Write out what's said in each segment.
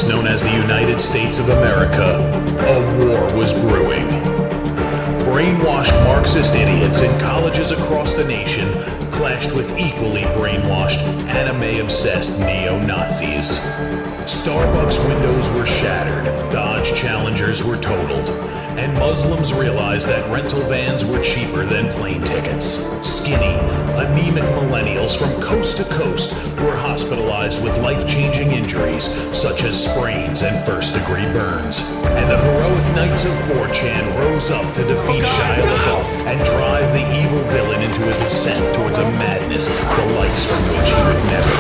Known as the United States of America, a war was brewing. Brainwashed Marxist idiots in colleges across the nation clashed with equally brainwashed, anime-obsessed neo-Nazis. Starbucks windows were shattered, Dodge Challengers were totaled, and Muslims realized that rental vans were cheaper than plane tickets. Skinny, anemic millennials from coast to coast were hospitalized with life-changing injuries such as sprains and first-degree burns. And the heroic knights of 4chan rose up to defeat Shia LaBeouf and drive the evil villain into a descent towards a madness the likes from which he would never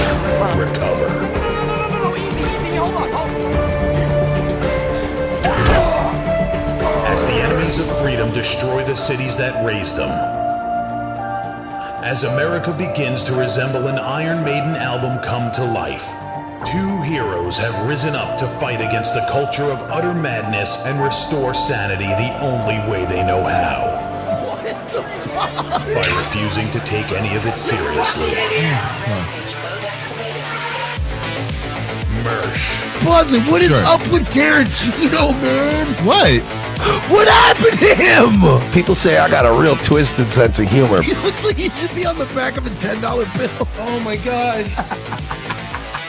recover. No, easy, hold on. As the enemies of freedom destroy the cities that raised them. As America begins to resemble an Iron Maiden album come to life, two heroes have risen up to fight against the culture of utter madness and restore sanity the only way they know how. What the fuck? By refusing to take any of it seriously. Mersh. Buzzy, what is up with Tarantino, man? What? What happened to him? People say I got a real twisted sense of humor. He looks like he should be on the back of a $10 bill. Oh my God.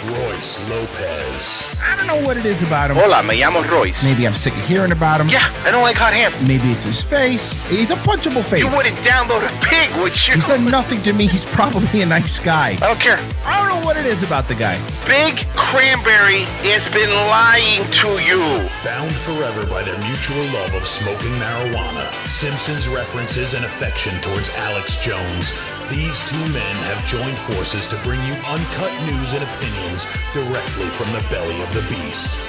Royce Lopez. I don't know what it is about him. Hola, me llamo Royce. Maybe I'm sick of hearing about him. Yeah, I don't like hot hair. Maybe it's his face. He's a punchable face. You wouldn't download a pig, would you? He's done nothing to me. He's probably a nice guy. I don't care. I don't know what it is about the guy. Big Cranberry has been lying to you. Bound forever by their mutual love of smoking marijuana, Simpsons references and affection towards Alex Jones, these two men have joined forces to bring you uncut news and opinions directly from the belly of the beast.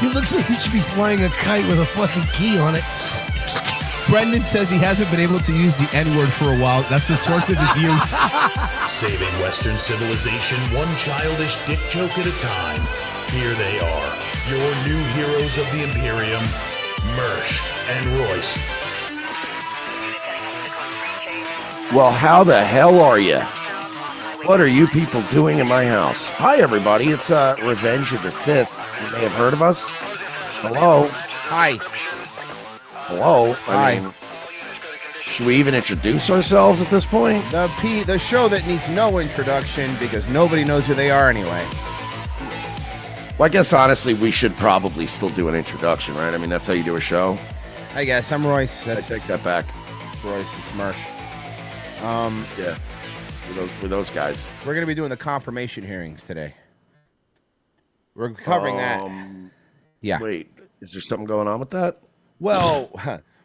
He looks like he should be flying a kite with a fucking key on it. Brendan says he hasn't been able to use the N-word for a while. That's the source of his youth. Saving Western civilization one childish dick joke at a time. Here they are, your new heroes of the Imperium, Mersh and Royce. Well, how the hell are you? What are you people doing in my house? Hi, everybody. It's Revenge of the Sis. You may have heard of us. Hello. Hi. Hello. Hi. Should we even introduce ourselves at this point? The show that needs no introduction because nobody knows who they are anyway. Well, I guess, honestly, we should probably still do an introduction, right? I mean, that's how you do a show. I guess. I'm Royce. I take that back. Royce. It's Mersh. Yeah. With those guys. We're going to be doing the confirmation hearings today. We're covering that. Yeah. Wait, is there something going on with that? Well,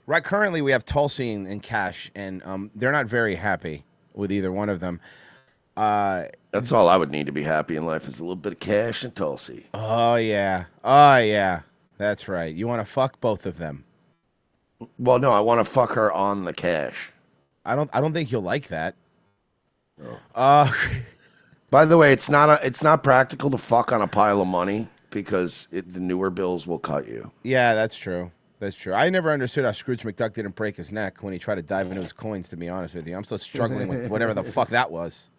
right. Currently, we have Tulsi and Kash, and they're not very happy with either one of them. That's all I would need to be happy in life is a little bit of Kash and Tulsi. Oh yeah. That's right. You want to fuck both of them? Well, no, I want to fuck her on the Kash. I don't think you'll like that. Oh. By the way, it's not practical to fuck on a pile of money because the newer bills will cut you. Yeah, that's true. That's true. I never understood how Scrooge McDuck didn't break his neck when he tried to dive into his coins, to be honest with you. I'm still struggling with whatever the fuck that was.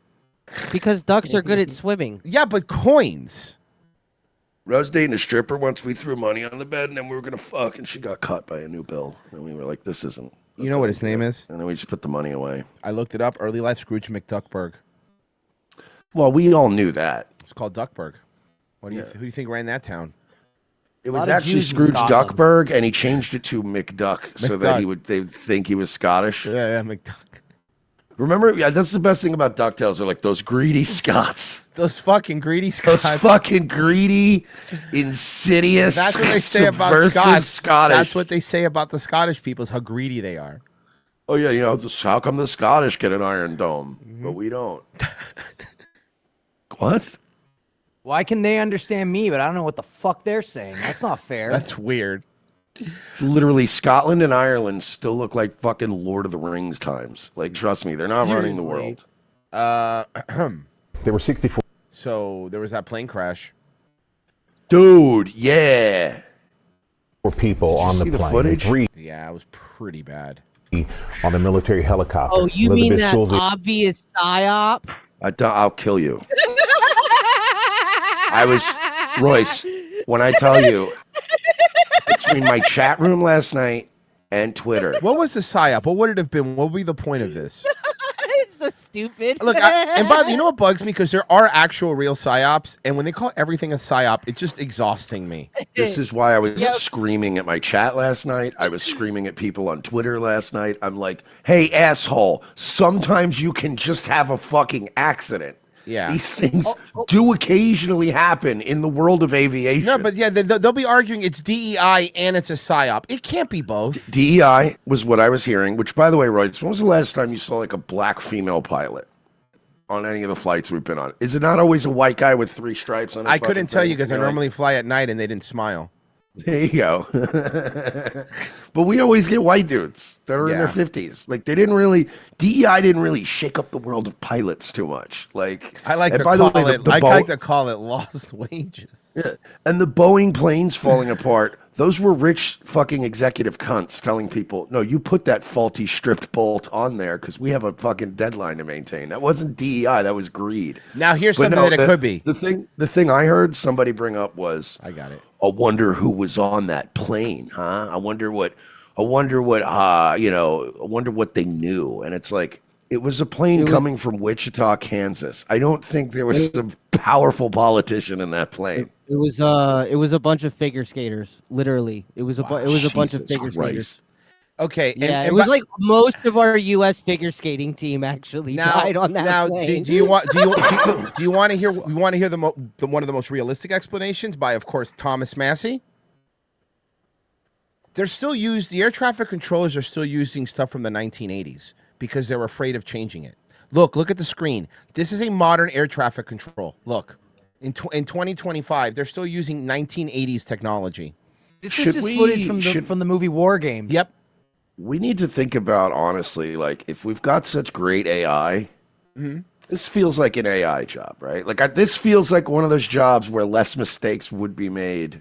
Because ducks are good at swimming. Yeah, but coins. I was dating a stripper once. We threw money on the bed, and then we were going to fuck, and she got cut by a new bill. And we were like, this isn't. You know what his name is? And then we just put the money away. I looked it up. Early life Scrooge McDuckberg. Well, we all knew that. It's called Duckburg. Who do you think ran that town? It was lot of actually Jews in Scrooge Scotland. Duckburg, and he changed it to McDuck so that McDuck. they'd think he was Scottish. Yeah, McDuck. Remember, yeah, that's the best thing about DuckTales. Are like those greedy Scots. Those fucking greedy Those Scots. fucking greedy, insidious, That's what they say about subversive Scots. Scottish. That's what they say about the Scottish people is how greedy they are. Oh yeah, how come the Scottish get an Iron Dome, but we don't? What? Why can they understand me, but I don't know what the fuck they're saying? That's not fair. That's weird. It's literally Scotland and Ireland still look like fucking Lord of the Rings times. Like, trust me, they're not running the Seriously. world. There were 64 So there was that plane crash. Dude, yeah. people on the see the plane. footage? 3 Yeah, it was pretty bad. on the military helicopter. Oh, you mean that Schulze- obvious psyop? I'll kill you. Royce, when I tell you, between my chat room last night and Twitter. What was the psyop? What would it have been? What would be the point of this? It's so stupid. Look, and by the you know what bugs me? Because there are actual real psyops, and when they call everything a psyop, it's just exhausting me. This is why I was screaming at my chat last night. I was screaming at people on Twitter last night. I'm like, hey, asshole, sometimes you can just have a fucking accident. Yeah. These things do occasionally happen in the world of aviation. No, but yeah, they'll be arguing it's DEI and it's a psyop. It can't be both. DEI was what I was hearing, which, by the way, Royce, when was the last time you saw like a black female pilot on any of the flights we've been on? Is it not always a white guy with 3 stripes on his I couldn't tell you because I You're like, normally fly at night and they didn't smile. There you go. But we always get white dudes that are in their Yeah. 50s. Like, DEI didn't really shake up the world of pilots too much. Like, I like and to by the call way, it. I like to call it lost wages. Yeah. And the Boeing planes falling apart, those were rich fucking executive cunts telling people, no, you put that faulty stripped bolt on there because we have a fucking deadline to maintain. That wasn't DEI, that was greed. Now here's But something no, that it could be. The thing I heard somebody bring up was, I got it. I wonder who was on that plane, huh? I wonder what I wonder what they knew. And it's like, it was a plane coming from Wichita, Kansas. I don't think there was some powerful politician in that plane. It was a bunch of figure skaters. Literally, it was a bunch of Jesus figure Christ. skaters. Okay. Yeah, it was like most of our U.S. figure skating team actually died on that Now, plane. do you want to hear? We want to hear one of the most realistic explanations by, of course, Thomas Massey. They're still used. The air traffic controllers are still using stuff from the 1980s because they're afraid of changing it. Look at the screen. This is a modern air traffic control. Look, in 2025, they're still using 1980s technology. This is just footage from the movie War Games. Yep. We need to think about, honestly, like, if we've got such great AI, this feels like an AI job, right? Like, this feels like one of those jobs where less mistakes would be made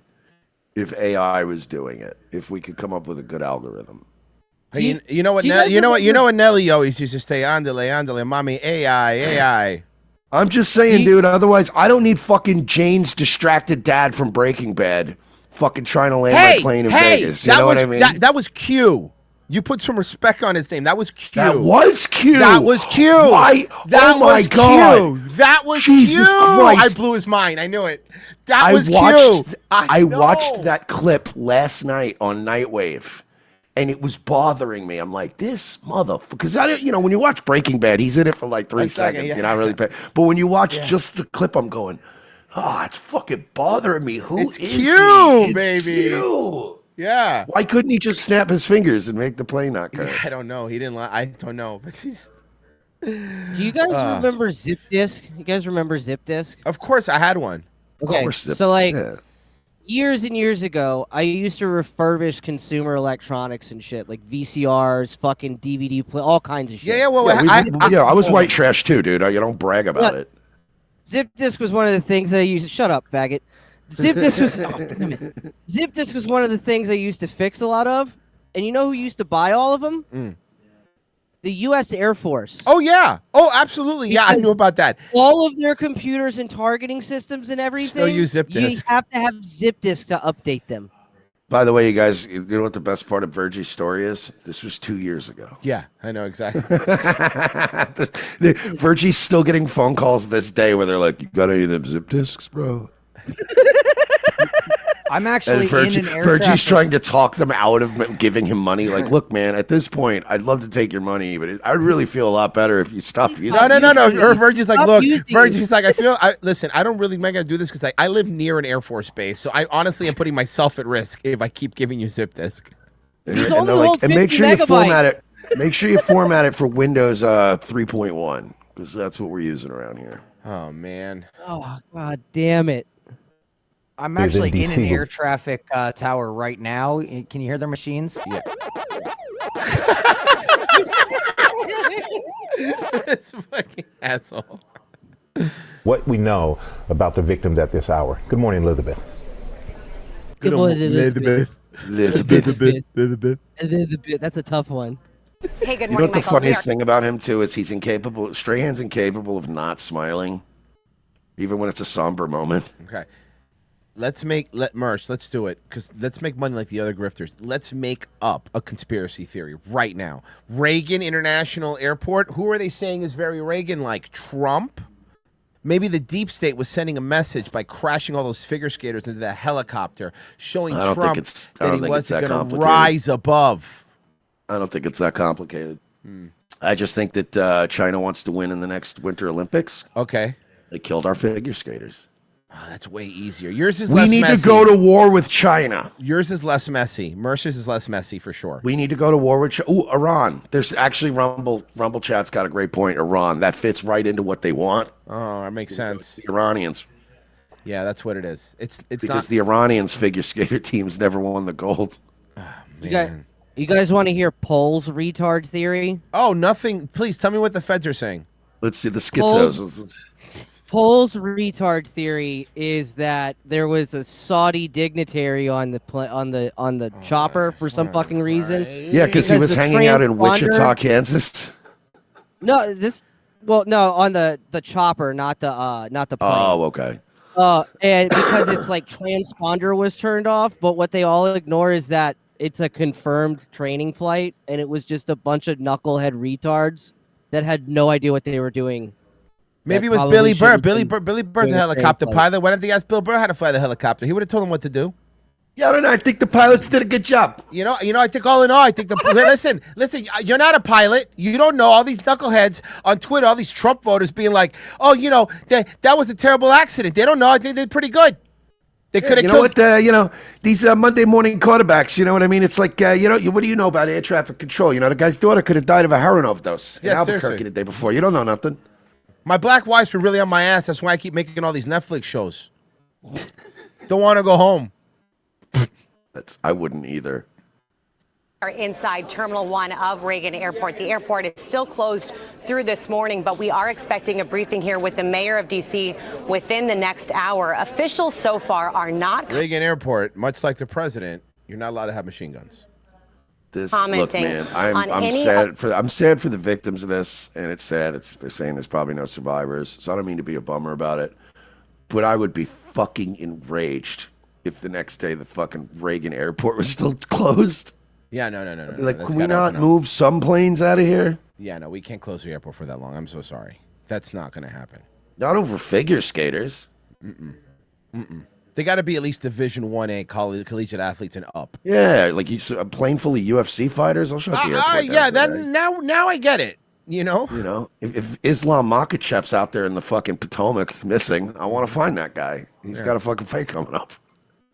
if AI was doing it, if we could come up with a good algorithm. Hey, you know what Nelly always used to say, andale, mommy, AI. I'm just saying, dude, otherwise I don't need fucking Jane's distracted dad from Breaking Bad fucking trying to land my plane in Vegas. You know what I mean? That was Q. You put some respect on his name. That was Q. That was Q. That was Q. Why? That oh my was God. Q. That was Jesus Q. Christ. I blew his mind. I knew it. That was Q. I know. watched that clip last night on Nightwave, and it was bothering me. I'm like, this motherfucker. Because when you watch Breaking Bad, he's in it for like 3 seconds. yeah. You're not really paying. But when you watch just the clip, I'm going, it's fuking bothering me. Who It's is Q, he? baby. Q. Yeah. Why couldn't he just snap his fingers and make the plane not go? I don't know. He didn't. I don't know. But he's. Do you guys remember Zip Disk? You guys remember Zip Disk? Of course, I had one. Okay, Of course, so like yeah. years and years ago, I used to refurbish consumer electronics and shit, like VCRs, fucking DVD, all kinds of shit. Yeah. Well, I was white trash too, dude. You don't brag about it. Zip Disk was one of the things that I used. Shut up, faggot. Zip Disk was Zip Disk was one of the things I used to fix a lot of. And you know who used to buy all of them? The U.S. Air Force. Oh yeah. Oh, absolutely. Yeah, I Because knew about that. All of their computers and targeting systems and everything. Still use Zip You Disk. have to have Zip Disk to update them. By the way, you guys, you know what the best part of Virgie's story is? This was 2 years ago. Yeah, I know exactly. Virgie's still getting phone calls this day where they're like, "You got any of them zip disks, bro?" I'm actually in an air Virgie's traffic. trying to talk them out of giving him money. Like, look, man, at this point, I'd love to take your money, but I'd really feel a lot better if you stopped using it. No. Virgie's like, Stop look, using Virgie's like, listen, I don't really make to do this because I live near an Air Force base, so I honestly am putting myself at risk if I keep giving you zip disk. He's And only they're like, holds and make 50 sure you megabytes. format it. Make sure you format it for Windows 3.1 because that's what we're using around here. Oh man. Oh god damn it! I'm There's actually in an NBC. air traffic tower right now. Can you hear their machines? Yeah. This fucking asshole. What we know about the victims at this hour. Good morning, Elizabeth. Good boy, Elizabeth. Elizabeth. That's a tough one. Hey, good You know morning, what the Michael. funniest thing about him too is he's incapable. Strahan's incapable of not smiling, even when it's a somber moment. Okay. Let's do it because let's make money like the other grifters. Let's make up a conspiracy theory right now. Reagan International Airport. Who are they saying is very Reagan-like? Trump? Maybe the deep state was sending a message by crashing all those figure skaters into that helicopter, showing I don't think Trump it's- I that don't he think it's wasn't that going to complicated. rise above. I don't think it's that complicated. I just think that China wants to win in the next Winter Olympics. Okay. They killed our figure skaters. Oh, that's way easier. Yours is We less need messy. to go to war with China. Yours is less messy. Mercer's is less messy for sure. We need to go to war with China. Ooh, Iran. There's actually Rumble Chat's got a great point. Iran. That fits right into what they want. Oh, that makes sense. The Iranians. Yeah, that's what it is. It's Because not the Iranians figure skater teams never won the gold. You guys want to hear Pole's retard theory? Oh, nothing. Please tell me what the feds are saying. Let's see the schizos. Pole's retard theory is that there was a Saudi dignitary on the chopper for some fucking reason. Yeah, because he was the hanging out in transponder- Wichita, Kansas. No, on the chopper, not the plane. Oh, okay. And because it's like transponder was turned off, but what they all ignore is that it's a confirmed training flight, and it was just a bunch of knucklehead retards that had no idea what they were doing. Maybe it That was probably Billy Burr. shouldn't Billy been Burr. Billy Burr's doing a a helicopter flight. pilot. Why didn't they ask Bill Burr how to fly the helicopter? He would have told him what to do. Yeah, I don't know. I think the pilots did a good job. You know. I think all in all, I think the listen. You're not a pilot. You don't know all these knuckleheads on Twitter. All these Trump voters being like, "Oh, that was a terrible accident." They don't know. I think they did pretty good. They could have You know killed. what? These Monday morning quarterbacks. You know what I mean? It's like what do you know about air traffic control? The guy's daughter could have died of a heroin overdose in Yeah, Albuquerque seriously. the day before. You don't know nothing. My black wife's been really on my ass. That's why I keep making all these Netflix shows. Don't want to go home. I wouldn't either. Are inside Terminal 1 of Reagan Airport. The airport is still closed through this morning, but we are expecting a briefing here with the mayor of D.C. within the next hour. Officials so far are not Reagan Airport, much like the president, you're not allowed to have machine guns. Look, commenting man, on I'm any sad for the victims of this, and it's sad. They're saying there's probably no survivors, so I don't mean to be a bummer about it, but I would be fucking enraged if the next day the fucking Reagan Airport was still closed. Yeah, no. Like, That's can we gotta not open up. move some planes out of here? Yeah, no, we can't close the airport for that long. I'm so sorry. That's not going to happen. Not over figure skaters. They got to be at least Division 1A collegiate athletes and up. Yeah, like a plane full of UFC fighters. I'll shut the airport down. Yeah, for a day. now I get it. If Islam Makhachev's out there in the fucking Potomac missing, I want to find that guy. He's got a fucking fight coming up.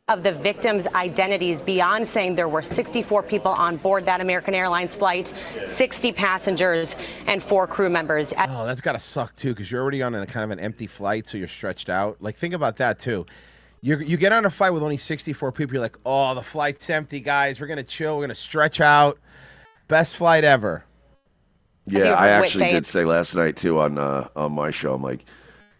of the victims' identities beyond saying there were 64 people on board that American Airlines flight, 60 passengers and 4 crew members. Oh, that's got to suck too, because you're already on a kind of an empty flight, so you're stretched out. Like, think about that too. You get on a flight with only 64 people. You're like, oh, the flight's empty, guys. We're gonna chill. We're gonna stretch out. Best flight ever. Yeah, I actually did say last night too on my show. I'm like,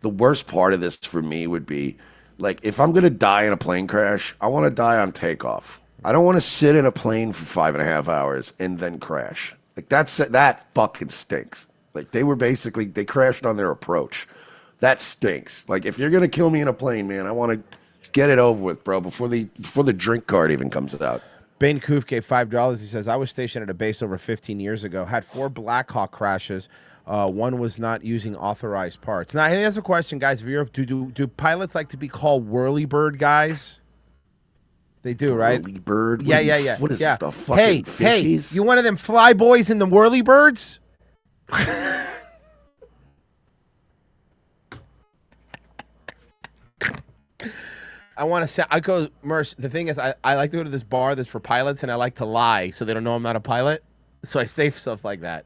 the worst part of this for me would be, like, if I'm gonna die in a plane crash, I want to die on takeoff. I don't want to sit in a plane for 5.5 hours and then crash. Like, that fucking stinks. Like, they crashed on their approach. That stinks. Like, if you're gonna kill me in a plane, man, I want to get it over with, bro, before the drink card even comes out. Bane Koof gave $5. He says, I was stationed at a base over 15 years ago. Had 4 Black Hawk crashes. One was not using authorized parts. Now, here's a question, guys. Do pilots like to be called whirlybird guys? They do, right? Whirly bird. Yeah. What is yeah. this, the fucking 50s? Hey, you one of them fly boys in the whirly birds? I want to say, Merce, the thing is, I like to go to this bar that's for pilots, and I like to lie so they don't know I'm not a pilot. So I say stuff like that.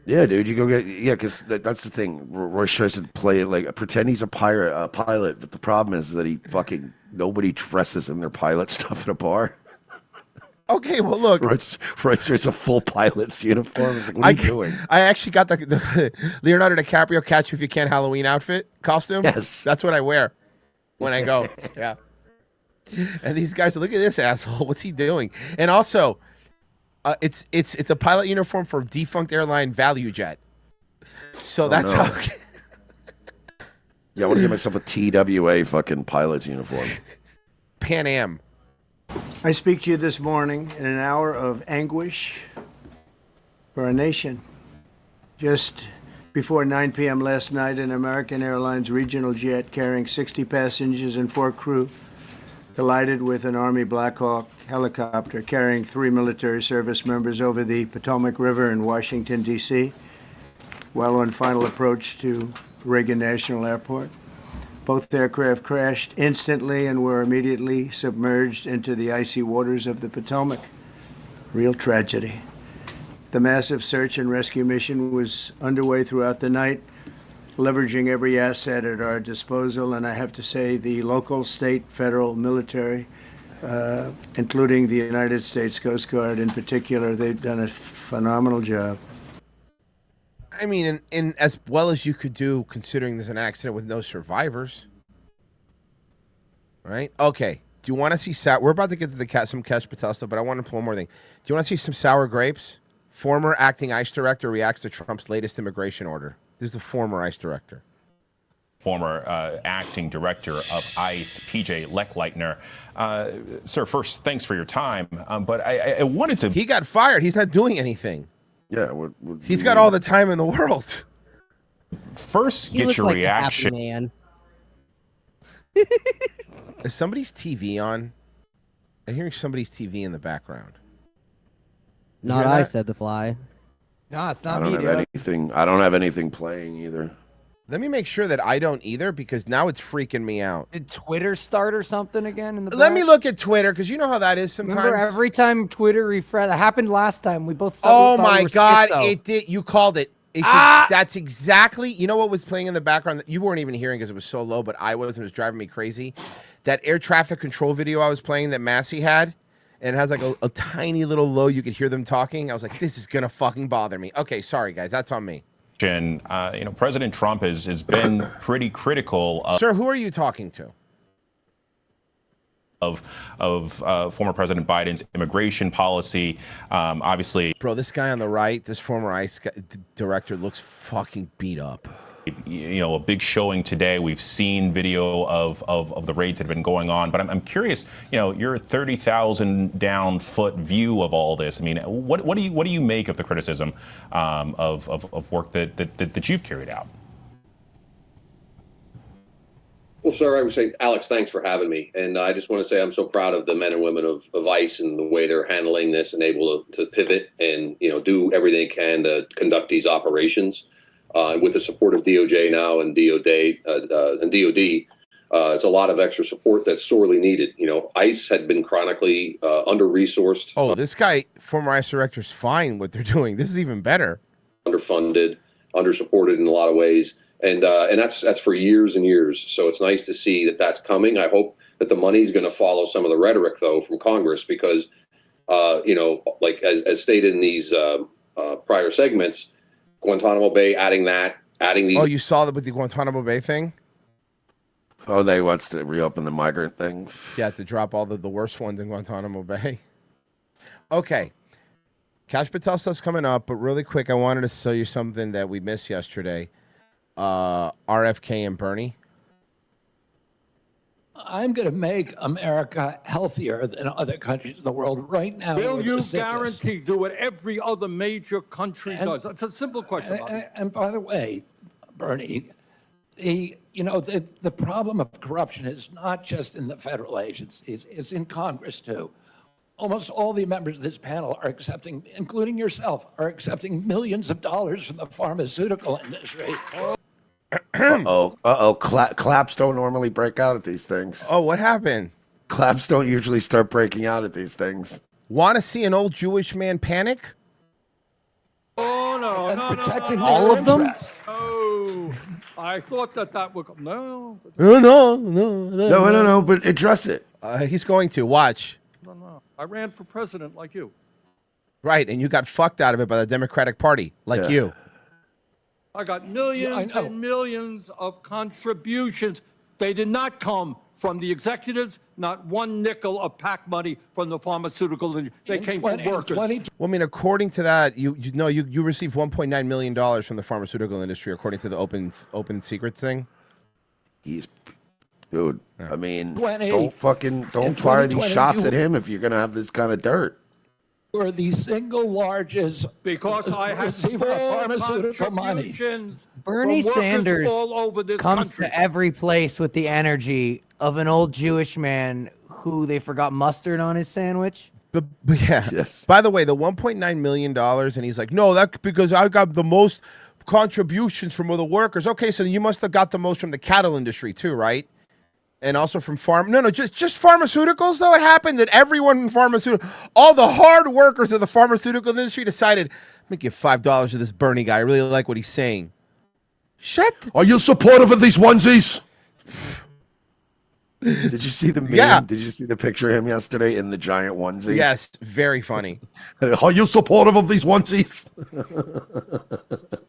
Yeah, dude, you go get because that's the thing. Royce tries to play it like pretend he's a pilot, but the problem is that nobody dresses in their pilot stuff at a bar. Okay, well look, Royce wears a full pilot's uniform. It's like, what are you doing? I actually got the Leonardo DiCaprio Catch Me If You Can Halloween outfit costume. Yes, that's what I wear when I go. Yeah, and these guys, look at this asshole. What's he doing? And also. It's a pilot uniform for defunct airline ValueJet. So that's how. Yeah, I want to get myself a TWA fucking pilot's uniform. Pan Am. I speak to you this morning in an hour of anguish for our nation. Just before 9 p.m. last night, an American Airlines regional jet carrying 60 passengers and 4 crew collided with an Army Black Hawk helicopter carrying 3 military service members over the Potomac River in Washington, D.C., while on final approach to Reagan National Airport. Both aircraft crashed instantly and were immediately submerged into the icy waters of the Potomac. Real tragedy. The massive search and rescue mission was underway throughout the night, leveraging every asset at our disposal, and I have to say the local, state, federal, military, including the United States Coast Guard in particular, they've done a phenomenal job. I mean, in as well as you could do, considering there's an accident with no survivors. Right? Okay. Do you want to see we're about to get to some Kash Patel stuff, but I want to play one more thing. Do you want to see some sour grapes? Former acting ICE director reacts to Trump's latest immigration order. This is the former ICE director. Former acting director of ICE, PJ Lechleitner. Sir, first, thanks for your time. But I wanted to... He got fired. He's not doing anything. Yeah. He's got all the time in the world. First, get your reaction. Man. Is somebody's TV on? I'm hearing somebody's TV in the background. Not I, said the fly. No, it's not I me, don't have anything. I don't have anything playing either. Let me make sure that I don't either, because now it's freaking me out. Did Twitter start or something again in the back? Let me look at Twitter, because you know how that is sometimes. Remember, every time Twitter refresh, that happened last time. We both. Oh my God! It did. You called it. That's exactly. You know what was playing in the background that you weren't even hearing because it was so low, but I was, and it was driving me crazy. That air traffic control video I was playing that Massey had. And it has like a tiny little low. You could hear them talking. I was like, this is going to fucking bother me. Okay, sorry, guys. That's on me. President Trump has been pretty critical of... Sir, who are you talking to? Of former President Biden's immigration policy. Obviously... Bro, this guy on the right, this former ICE director looks fucking beat up. A big showing today. We've seen video of the raids that have been going on, but I'm curious. Your 30,000 down foot view of all this. I mean, what do you make of the criticism of work that you've carried out? Well, sir, I would say, Alex, thanks for having me. And I just want to say I'm so proud of the men and women of ICE and the way they're handling this and able to pivot and do everything they can to conduct these operations. With the support of DOJ now and DOD, it's a lot of extra support that's sorely needed. ICE had been chronically under-resourced. Oh, this guy, former ICE director's fine what they're doing. This is even better. Underfunded, under-supported in a lot of ways. And that's for years and years. So it's nice to see that that's coming. I hope that the money's going to follow some of the rhetoric, though, from Congress, because, like as stated in these prior segments, Guantanamo Bay, adding these. Oh, you saw that with the Guantanamo Bay thing? Oh, they wants to reopen the migrant thing. Yeah, to drop all the worst ones in Guantanamo Bay. Okay. Kash Patel stuff's coming up, but really quick, I wanted to show you something that we missed yesterday. RFK and Bernie. I'm going to make America healthier than other countries in the world right now. Will you guarantee do what every other major country does? That's a simple question. And by the way, Bernie, The problem of corruption is not just in the federal agencies, it's in Congress too. Almost all the members of this panel are accepting, including yourself, are accepting millions of dollars from the pharmaceutical industry. Claps don't normally break out at these things. Oh, what happened? Claps don't usually start breaking out at these things. Want to see an old Jewish man panic? Oh, no, protecting all of them? Oh, I thought that would come. No. No, but address it. He's going to. Watch. No. I ran for president like you. Right, and you got fucked out of it by the Democratic Party, like you. I got millions and millions of contributions. They did not come from the executives, not one nickel of PAC money from the pharmaceutical industry. They came from workers. Well, I mean, according to that, you received $1.9 million from the pharmaceutical industry, according to the open secret thing. Dude, I mean, don't fire these shots at him if you're gonna have this kind of dirt. We're the single largest because I have receiver of pharmaceutical money. Bernie Sanders all over this comes country. to every place with the energy of an old Jewish man who they forgot mustard on his sandwich. But yeah. Yes. By the way, the $1.9 million, and he's like, no, that's because I got the most contributions from all the workers. Okay, so you must have got the most from the cattle industry too, right? And also from just pharmaceuticals, though. It happened that everyone in pharmaceutical, all the hard workers of the pharmaceutical industry decided, let me give $5 to this Bernie guy. I really like what he's saying. Are you supportive of these onesies? Did you see the meme? Yeah. Did you see the picture of him yesterday in the giant onesie? Yes, very funny. Are you supportive of these onesies?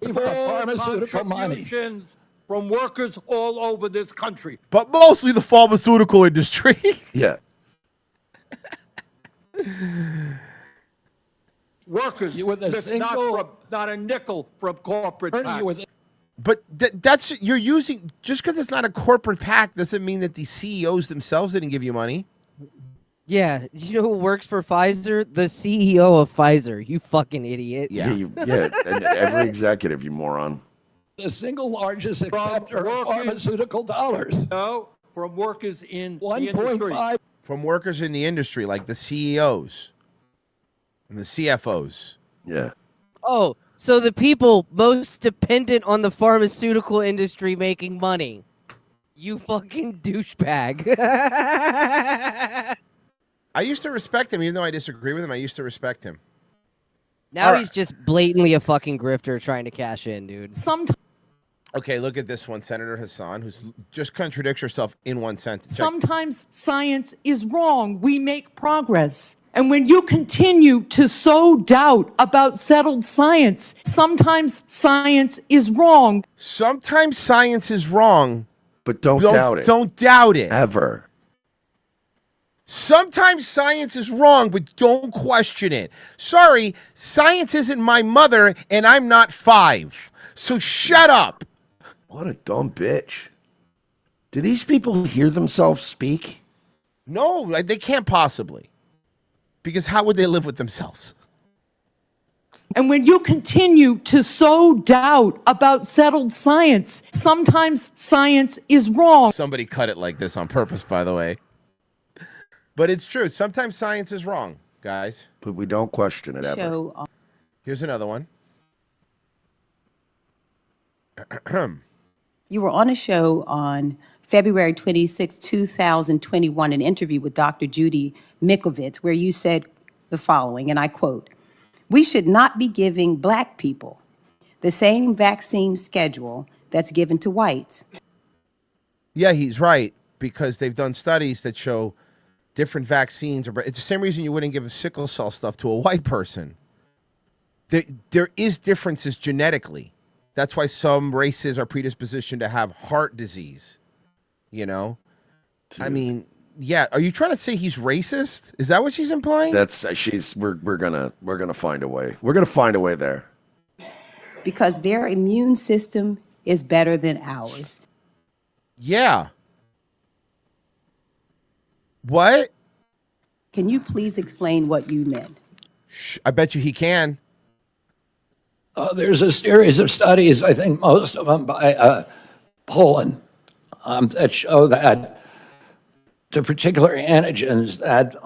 Pharmaceutical money. Contributions from workers all over this country. But mostly the pharmaceutical industry. Yeah. Workers, You were the that's single- not a nickel from corporate PACs. But that's you're using, just because it's not a corporate PAC doesn't mean that the CEOs themselves didn't give you money. Yeah, you know who works for Pfizer? The CEO of Pfizer. You fucking idiot. Yeah, and every executive, you moron. The single largest acceptor of pharmaceutical dollars. No, from workers in the industry. 1.5. From workers in the industry, like the CEOs and the CFOs. Yeah. Oh, so the people most dependent on the pharmaceutical industry making money. You fucking douchebag. I used to respect him, even though I disagree with him. I used to respect him. Now he's just blatantly a fucking grifter trying to cash in, dude. Okay, look at this one, Senator Hassan, who's just contradicts herself in one sentence. Check. Sometimes science is wrong. We make progress. And when you continue to sow doubt about settled science, sometimes science is wrong. Sometimes science is wrong. But don't doubt it. Don't doubt it. Ever. Sometimes science is wrong, but don't question it. Sorry, science isn't my mother, and I'm not 5. So shut up. What a dumb bitch. Do these people hear themselves speak? No, they can't possibly. Because how would they live with themselves? And when you continue to sow doubt about settled science, sometimes science is wrong. Somebody cut it like this on purpose, by the way. But it's true. Sometimes science is wrong, guys. But we don't question it ever. Here's another one. You were on a show on February 26, 2021, an interview with Dr. Judy Mikovits, where you said the following, and I quote, "We should not be giving Black people the same vaccine schedule that's given to whites." Yeah, he's right, because they've done studies that show different vaccines. It's the same reason you wouldn't give a sickle cell stuff to a white person. There is differences genetically. That's why some races are predispositioned to have heart disease. You know? I mean, yeah. Are you trying to say he's racist? Is that what she's implying? We're gonna find a way. We're gonna find a way there. Because their immune system is better than ours. Yeah. What? Can you please explain what you meant? I bet you he can. There's a series of studies, I think most of them by pollen that show that to particular antigens that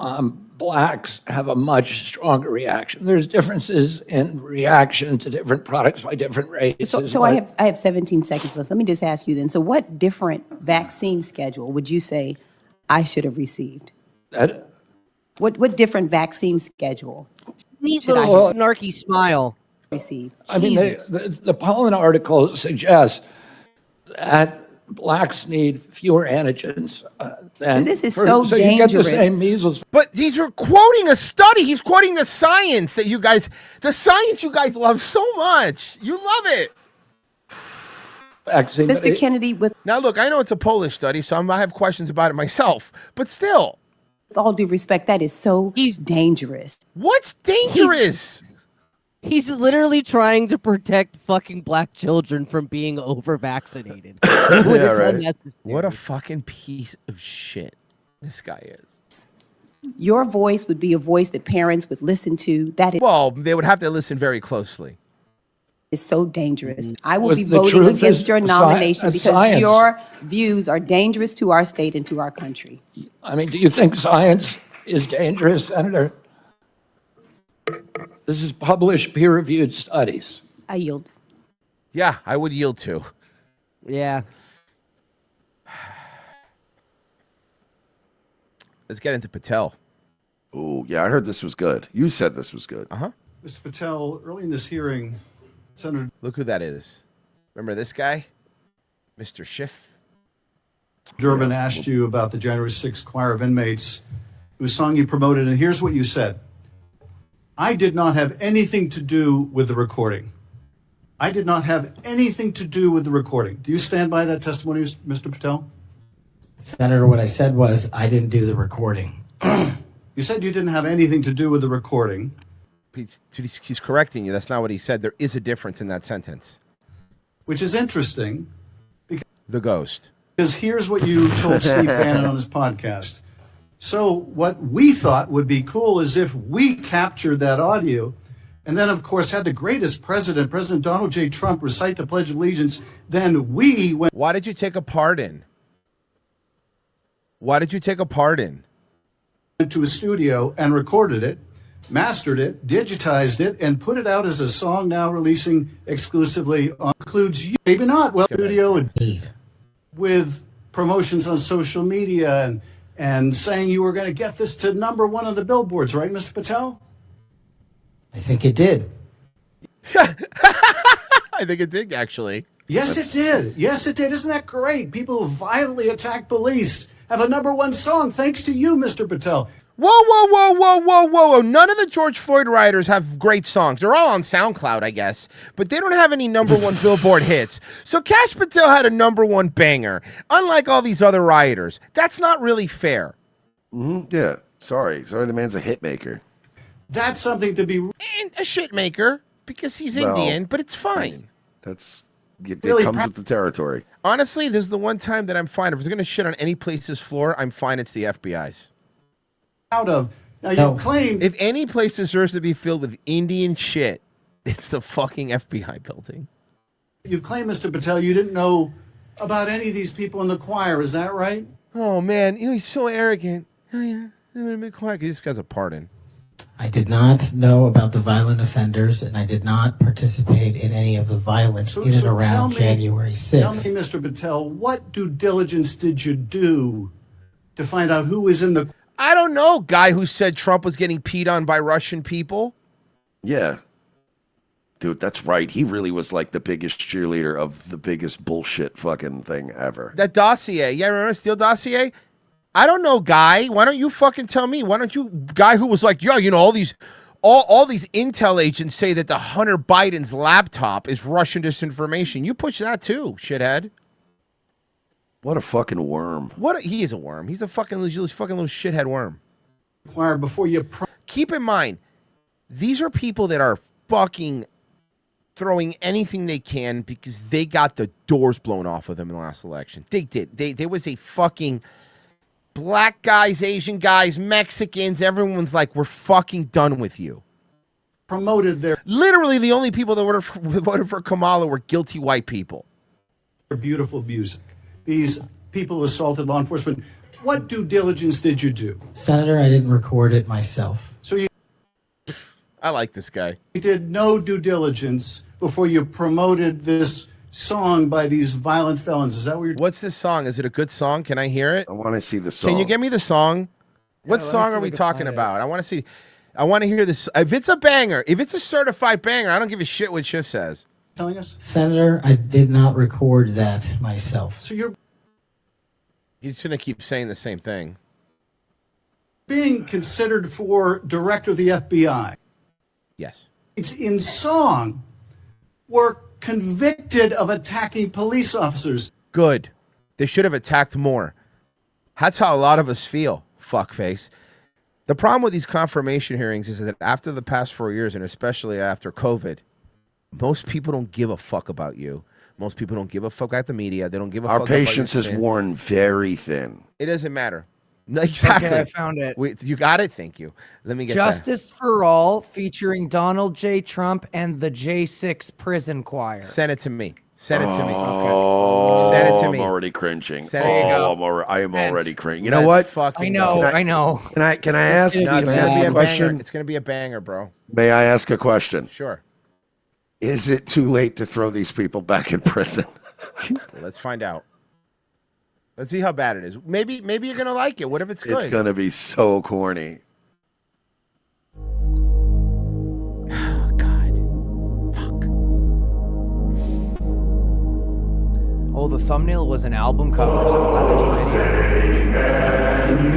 blacks have a much stronger reaction. There's differences in reaction to different products by different races. So I have 17 seconds left. Let me just ask you then. So what different vaccine schedule would you say I should have received? What different vaccine schedule Neat should I little have snarky smile. received? I mean, the pollen article suggests that blacks need fewer antigens. This is so you get the dangerous. same measles. But he's quoting a study. He's quoting the science that you guys love so much. You love it. Vaccine, Mr. Kennedy, with Now, look, I know it's a Polish study, so I have questions about it myself. But still, all due respect, that is so dangerous. What's dangerous? He's literally trying to protect fucking black children from being over-vaccinated. When it's unnecessary. What a fucking piece of shit this guy is. Your voice would be a voice that parents would listen to. That is, Well, they would have to listen very closely. is so dangerous. I will Well, be the voting truth against is your nomination because science. your views are dangerous to our state and to our country. I mean, do you think science is dangerous, Senator? This is published peer-reviewed studies. I yield. Yeah, I would yield to. Yeah. Let's get into Patel. Oh, yeah, I heard this was good. You said this was good. Uh-huh. Mr. Patel, early in this hearing, Senator... Look who that is. Remember this guy? Mr. Schiff? Durbin asked you about the January 6th choir of inmates whose song you promoted, and here's what you said. I did not have anything to do with the recording. I did not have anything to do with the recording. Do you stand by that testimony, Mr. Patel? Senator, what I said was I didn't do the recording. You said you didn't have anything to do with the recording. He's correcting you. That's not what he said. There is a difference in that sentence. Which is interesting. The ghost. Because here's what you told Steve Bannon on his podcast. So what we thought would be cool is if we captured that audio and then, of course, had the greatest president, President Donald J. Trump, recite the Pledge of Allegiance, then we went... Why did you take a pardon? Why did you take a pardon? ...into a studio and recorded it, mastered it, digitized it, and put it out as a song now releasing exclusively on... Includes you, maybe not, well, studio and with promotions on social media and saying you were going to get this to #1 on the billboards, right, Mr. Patel? I think it did. I think it did, actually. Yes, it did. Yes, it did. Isn't that great? People who violently attack police have a #1 song thanks to you, Mr. Patel. Whoa. None of the George Floyd rioters have great songs. They're all on SoundCloud, I guess. But they don't have any #1 Billboard hits. So Kash Patel had a #1 banger, unlike all these other rioters. That's not really fair. Mm-hmm. Yeah. Sorry, the man's a hit maker. That's something to be... And a shit maker, because he's Well, Indian, but it's fine. It Really comes with the territory. Honestly, this is the one time that I'm fine. If it's going to shit on any place's floor, I'm fine. It's the FBI's. Out of. Now, you claim... If any place deserves to be filled with Indian shit, it's the fucking FBI building. You claim, Mr. Patel, you didn't know about any of these people in the choir. Is that right? Oh, man. He's so arrogant. Oh, yeah. I'm going to be quiet because this guy's a pardon. I did not know about the violent offenders, and I did not participate in any of the violence in and around January 6th. Tell me, Mr. Patel, what due diligence did you do to find out who was in the... I don't know, guy who said Trump was getting peed on by Russian people. Yeah. Dude, that's right. He really was like the biggest cheerleader of the biggest bullshit fucking thing ever. That dossier. Yeah, remember Steele dossier? I don't know, guy. Why don't you fucking tell me? Why don't you, guy who was like, yeah, you know, all these intel agents say that the Hunter Biden's laptop is Russian disinformation. You push that too, shithead. What a fucking worm. He is a worm. He's a fucking little shithead worm. Before you... Keep in mind, these are people that are fucking throwing anything they can because they got the doors blown off of them in the last election. They did. There was a fucking... Black guys, Asian guys, Mexicans, everyone's like, we're fucking done with you. Promoted their... Literally, the only people that voted for Kamala were guilty white people. beautiful music. These people assaulted law enforcement. What due diligence did you do? Senator, I didn't record it myself. So you I like this guy. did no due diligence before you promoted this song by these violent felons. Is that what you're? What's this song? Is it a good song? Can I hear it? I want to see the song. Can you give me the song? What let me song see are if we I can talking find it. about? I want to see. I want to hear this. If it's a banger, if it's a certified banger, I don't give a shit what Schiff says. Telling us? Senator, I did not record that myself. So you're He's gonna keep saying the same thing. being considered for director of the FBI. Yes. It's in song. Were convicted of attacking police officers. Good. They should have attacked more. That's how a lot of us feel, fuckface. The problem with these confirmation hearings is that after the past 4 years, and especially after COVID, most people don't give a fuck about you. Most people don't give a fuck about the media. They don't give a Our fuck about your patience is spin. worn very thin. It doesn't matter. No, exactly. Okay, I found it. You got it? Thank you. Let me get that. Justice for All featuring Donald J. Trump and the J6 Prison Choir. Send it to me. Send it to me. Oh, Send it to me. I'm already cringing. Send it to me. I am Sent. already cringing. You know what? I know, I know. Can I ask? No, it's can I gonna ask be a a question? banger. It's gonna be a banger, bro. May I ask a question? Sure. Is it too late to throw these people back in prison? Let's find out. Let's see how bad it is. Maybe you're gonna like it. What if it's good? It's gonna be so corny. Oh, the thumbnail was an album cover, so I'm glad there's a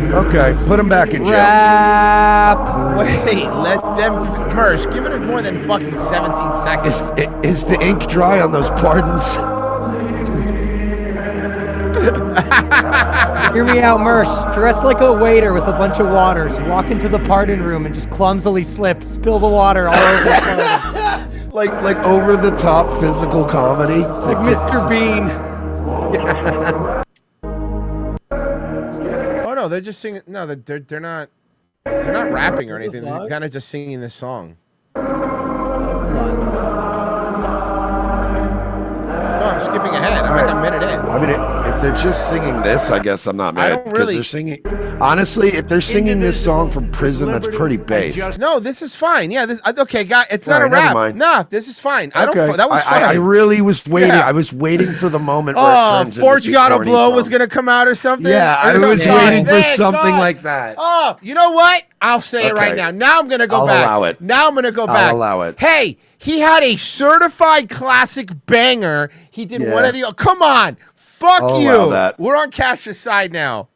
video. Okay, put them back in jail. Rap. Wait, let them first. Give it more than fucking 17 seconds. Is the ink dry on those pardons? Hear me out, Mersh. Dress like a waiter with a bunch of waters. Walk into the pardon room and just clumsily slip, spill the water all over the pardon. like over the top physical comedy. Like Mr. Bean. Oh no, they're just singing. No, they're not rapping or anything. They're kind of just singing this song. No, I'm skipping ahead. I'm like a minute in. I mean, if they're just singing this, I guess I'm not I mad. don't Because really- they're singing. Honestly, if they're singing this song from prison, that's pretty base. No, this is fine. Yeah, this okay, guy. It's not All a right, never rap. mind. Nah, this is fine. I Okay. don't. That was funny. I really was waiting. Yeah. I was waiting for the moment where it Oh, turns into Forgiato corny Blow song. was gonna come out or something. Yeah, I was waiting for something like that. Oh, you know what? I'll say it right Okay. now. Now I'm gonna go I'll back. allow it. Now I'm gonna go I'll back. allow it. Hey, he had a certified classic banger. He did one Yeah. of the. Oh, come on, fuck I'll you. allow that. We're on Cash's side now.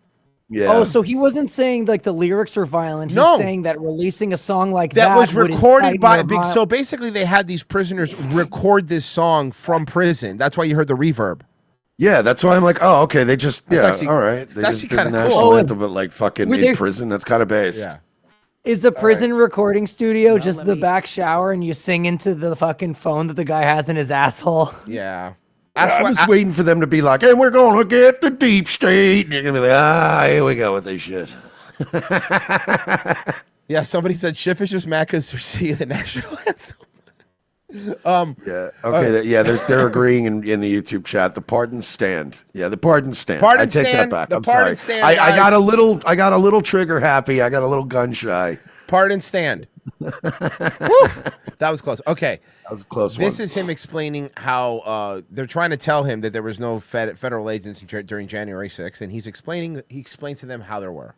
Yeah. Oh, so he wasn't saying like the lyrics were violent. He's No. saying that releasing a song like that, That was would recorded incite by. more Big, so basically, they had these prisoners record this song from prison. That's why you heard the reverb. Yeah, that's why I'm like, oh, okay. They just, That's yeah, actually- all right. it's They just actually did the kinda national cool. Oh, anthem, but like fucking were in they- prison. That's kind of based. Yeah. Is the prison recording studio just the back shower and you sing into the fucking phone that the guy has in his asshole? Yeah. I was waiting for them to be like, hey, we're going to get the deep state. And you're going to be like, here we go with this shit. Yeah, somebody said Schiff is just mad because they're singing the national anthem. Yeah. Okay. They're agreeing in the YouTube chat. The pardons stand. Yeah, the pardons stand. Pardon I take stand, that back. the I'm pardon sorry. stand, I got guys. I got a little trigger happy. I got a little gun shy. Pardon stand. Woo! That was close. Okay. That was a close This one. is him explaining how they're trying to tell him that there was no federal agents during January 6th, and he explains to them how there were.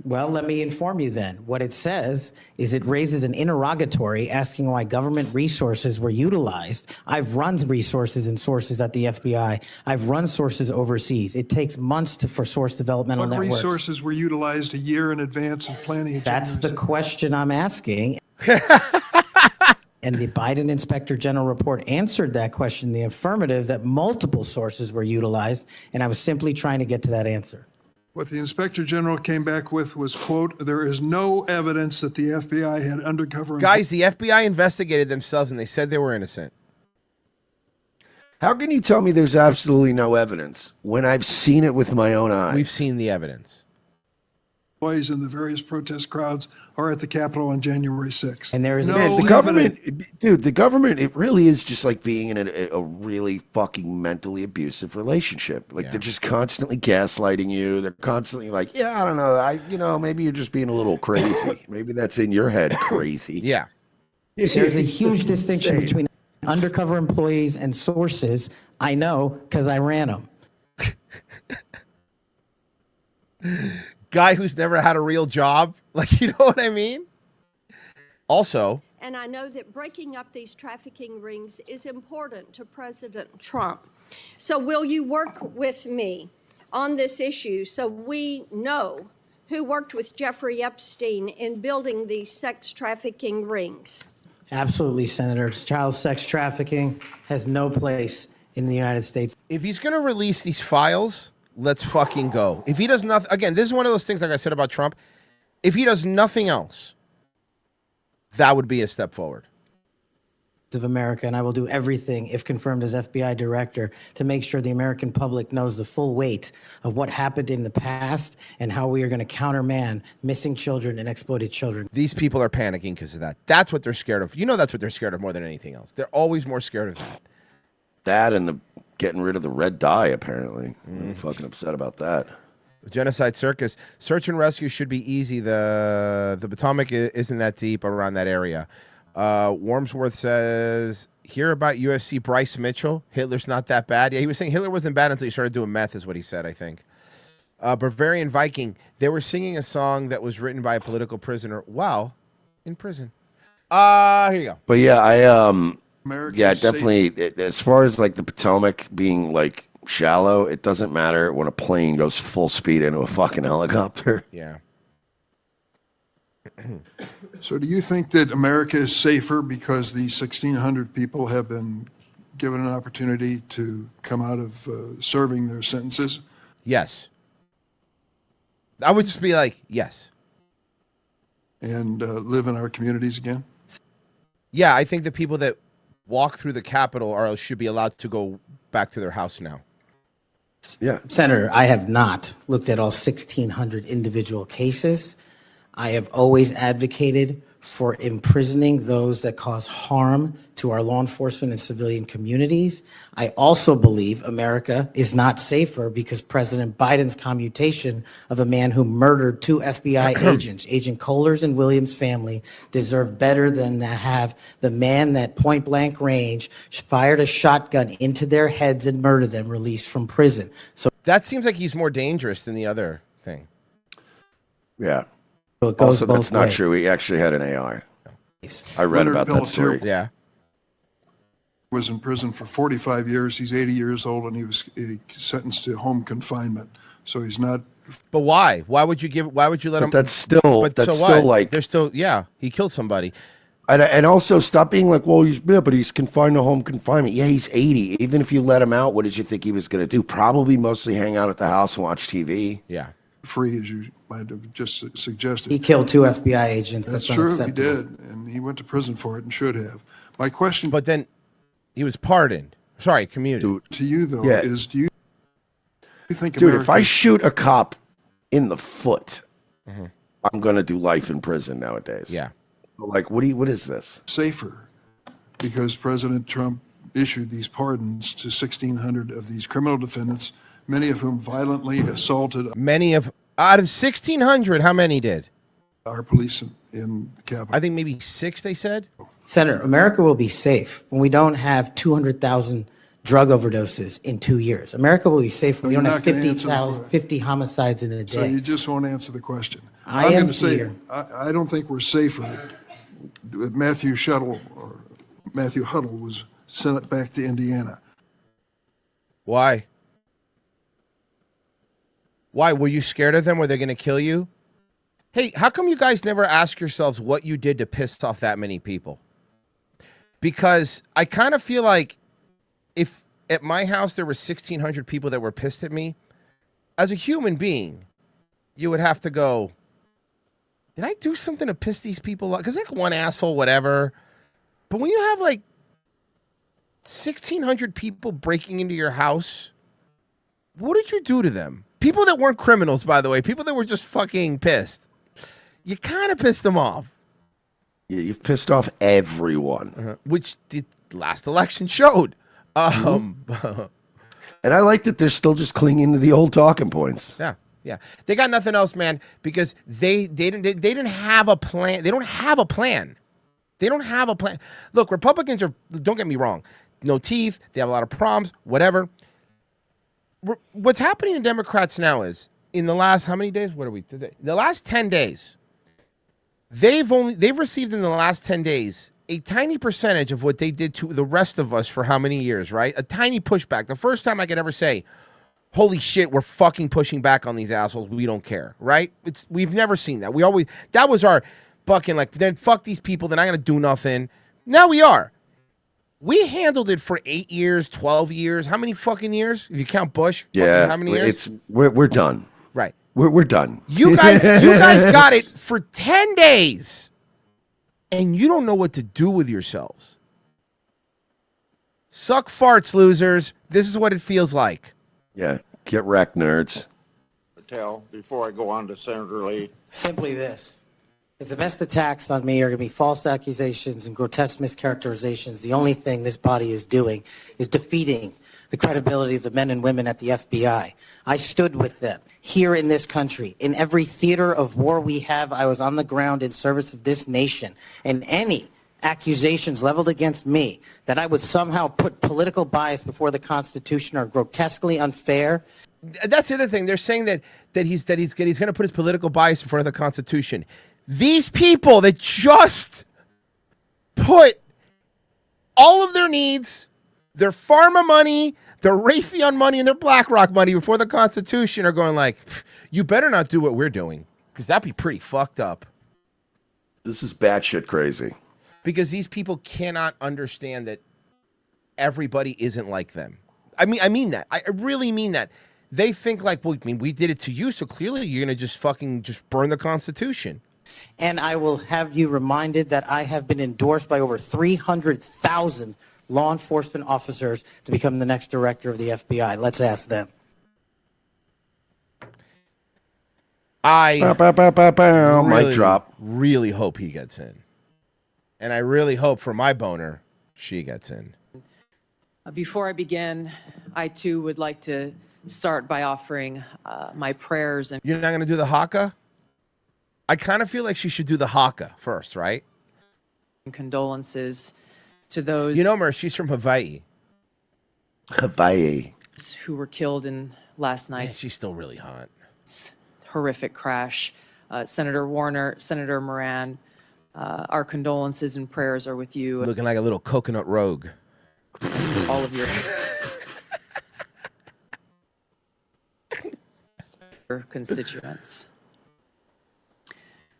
Well, let me inform you then. What it says is it raises an interrogatory asking why government resources were utilized. I've run resources and sources at the FBI. I've run sources overseas. It takes months for source developmental What networks. resources were utilized a year in advance of planning? That's the question I'm asking. And the Biden Inspector General report answered that question in the affirmative, that multiple sources were utilized, and I was simply trying to get to that answer. What the Inspector General came back with was, quote, there is no evidence that the FBI had undercover. Guys, the FBI investigated themselves, and they said they were innocent. How can you tell me there's absolutely no evidence when I've seen it with my own eyes? We've seen the evidence. employees in the various protest crowds are at the Capitol on January 6th. And there is no the government, dude, the government, it really is just like being in a really fucking mentally abusive relationship. Like they're just constantly gaslighting you. They're constantly like, yeah, I don't know. Maybe you're just being a little crazy. Maybe that's in your head crazy. Yeah. There's a huge distinction between undercover employees and sources. I know because I ran them. Guy who's never had a real job. Like, you know what I mean? Also, and I know that breaking up these trafficking rings is important to President Trump. So will you work with me on this issue so we know who worked with Jeffrey Epstein in building these sex trafficking rings? Absolutely, Senator. Child sex trafficking has no place in the United States. if he's going to release these files, let's fucking go. If he does nothing, again, this is one of those things like I said about Trump. If he does nothing else, that would be a step forward. Of America, and I will do everything, if confirmed as FBI director, to make sure the American public knows the full weight of what happened in the past and how we are going to countermand missing children and exploited children. These people are panicking because of that. That's what they're scared of. You know, that's what they're scared of more than anything else. They're always more scared of that. That and the getting rid of the red dye, apparently. I'm fucking upset about that. Genocide circus. Search and rescue should be easy. The Potomac isn't that deep around that area. Wormsworth says, hear about UFC Bryce Mitchell. Hitler's not that bad. Yeah, he was saying Hitler wasn't bad until he started doing meth, is what he said, I think. Bavarian Viking, they were singing a song that was written by a political prisoner while in prison. Here you go. But yeah, America's yeah, definitely. As far as like the Potomac being like shallow, it doesn't matter when a plane goes full speed into a fucking helicopter. Yeah. So do you think that America is safer because the 1,600 people have been given an opportunity to come out of serving their sentences? Yes. I would just be like, yes. And live in our communities again? Yeah, I think the people that walk through the Capitol should be allowed to go back to their house now. Yeah. Senator, I have not looked at all 1,600 individual cases. I have always advocated for imprisoning those that cause harm to our law enforcement and civilian communities. I also believe America is not safer because President Biden's commutation of a man who murdered 2 FBI agents, Agent Kohler's and Williams' family, deserve better than to have the man that point blank range fired a shotgun into their heads and murdered them released from prison. So that seems like he's more dangerous than the other thing. Yeah. So it goes also, both that's not ways. true. He actually had an AR. I read Leonard about that story. Peltier Yeah. was in prison for 45 years. He's 80 years old, and he was sentenced to home confinement. So he's not. But why? Why would you let him? That's still, But that's so still what? like. They're still, yeah, he killed somebody. And also stop being like, well, but he's confined to home confinement. Yeah, he's 80. Even if you let him out, what did you think he was going to do? Probably mostly hang out at the house and watch TV. Yeah. Free, as you might have just suggested. He killed 2 FBI agents. That's That's true, he unacceptable. did, and he went to prison for it and should have. My question, But then he was pardoned. Sorry, commuted. to you though Yeah. is: do you think Dude, America if I shoot a cop in the foot, I'm going to do life in prison nowadays. Yeah. Like, what is this? safer because President Trump issued these pardons to 1,600 of these criminal defendants, many of whom violently assaulted Out of 1,600, how many did? our police in the Capitol. I think maybe 6, they said. Senator, America will be safe when we don't have 200,000 drug overdoses in 2 years. America will be safe when we Well, don't you're have not gonna answer the 50,000, 50 homicides in a So day. you just won't answer the question. I I'm am gonna say, here. I don't think we're safer. That Matthew Huddle was sent back to Indiana. Why? Why? Were you scared of them? Were they going to kill you? Hey, how come you guys never ask yourselves what you did to piss off that many people? Because I kind of feel like if at my house there were 1,600 people that were pissed at me, as a human being, you would have to go, did I do something to piss these people off? Because like one asshole, whatever. But when you have like 1,600 people breaking into your house, what did you do to them? People that weren't criminals, by the way, people that were just fucking pissed. You kind of pissed them off. Yeah, you've pissed off everyone. Which the last election showed. And I like that they're still just clinging to the old talking points. Yeah. They got nothing else, man, because they didn't have a plan. They don't have a plan. Look, Republicans are, don't get me wrong, no teeth. They have a lot of problems, whatever. What's happening to Democrats now is, in the last, how many days? What are we today? The last 10 days, they've received in the last 10 days a tiny percentage of what they did to the rest of us for how many years, right? A tiny pushback. The first time I could ever say, holy shit, we're fucking pushing back on these assholes. We don't care, right? We've never seen that. That was our fucking, like, then fuck these people. They're not going to do nothing. Now we are. We handled it for 8 years, 12 years. How many fucking years? If you count Bush, Yeah, how many years? We're done. Right. We're done. You guys got it for 10 days, and you don't know what to do with yourselves. Suck farts, losers. This is what it feels like. Yeah, get wrecked, nerds. Patel, before I go on to Senator Lee. Simply this. If the best attacks on me are going to be false accusations and grotesque mischaracterizations, the only thing this body is doing is defeating the credibility of the men and women at the FBI. I stood with them here in this country. In every theater of war we have, I was on the ground in service of this nation. And any accusations leveled against me that I would somehow put political bias before the Constitution are grotesquely unfair. That's the other thing. They're saying that he's going to put his political bias in front of the Constitution. These people that just put all of their needs, their pharma money, their Raytheon money, and their BlackRock money before the Constitution are going like, you better not do what we're doing, because that'd be pretty fucked up. This is batshit crazy. Because these people cannot understand that everybody isn't like them. I mean that. I really mean that. They think like, well, I mean, we did it to you, so clearly you're going to just burn the Constitution. And I will have you reminded that I have been endorsed by over 300,000 law enforcement officers to become the next director of the FBI. Let's ask them. Mic drop. Really hope he gets in. And I really hope for my boner, she gets in. Before I begin, I too would like to start by offering my prayers. And you're not going to do the haka? I kind of feel like she should do the haka first, right? Condolences to those. You know, Mer, she's from Hawaii. Who were killed in last night. Yeah, she's still really hot. Horrific crash. Senator Warner, Senator Moran, our condolences and prayers are with you. Looking like a little coconut rogue. All of your constituents.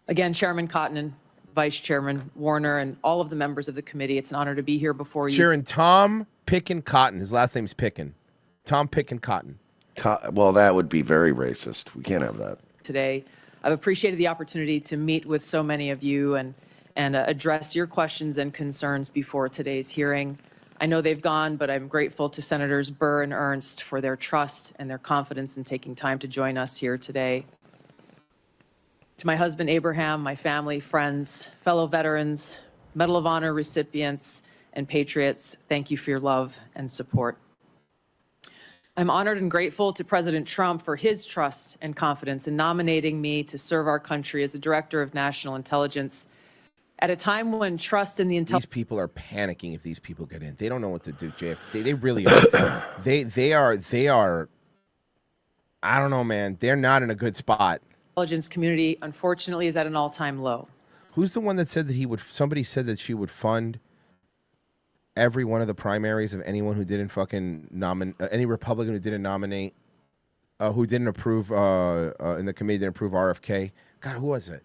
Again, Chairman Cotton, Vice Chairman Warner, and all of the members of the committee, it's an honor to be here before you. Sharon, Tom Pickin Cotton. His last name's Pickin. Tom Pickin Cotton. Well, that would be very racist. We can't have that. Today, I've appreciated the opportunity to meet with so many of you and address your questions and concerns before today's hearing. I know they've gone, but I'm grateful to Senators Burr and Ernst for their trust and their confidence in taking time to join us here today. To my husband, Abraham, my family, friends, fellow veterans, Medal of Honor recipients, and patriots, thank you for your love and support. I'm honored and grateful to President Trump for his trust and confidence in nominating me to serve our country as the Director of National Intelligence at a time when trust in the intelligence. These people are panicking if these people get in. They don't know what to do, JF. They really are. they are. I don't know, man. They're not in a good spot. Intelligence community, unfortunately, is at an all-time low. Who's the one that said that somebody said that she would fund every one of the primaries of anyone who didn't fucking any Republican who didn't nominate, who didn't approve, in the committee didn't approve RFK. God, who was it?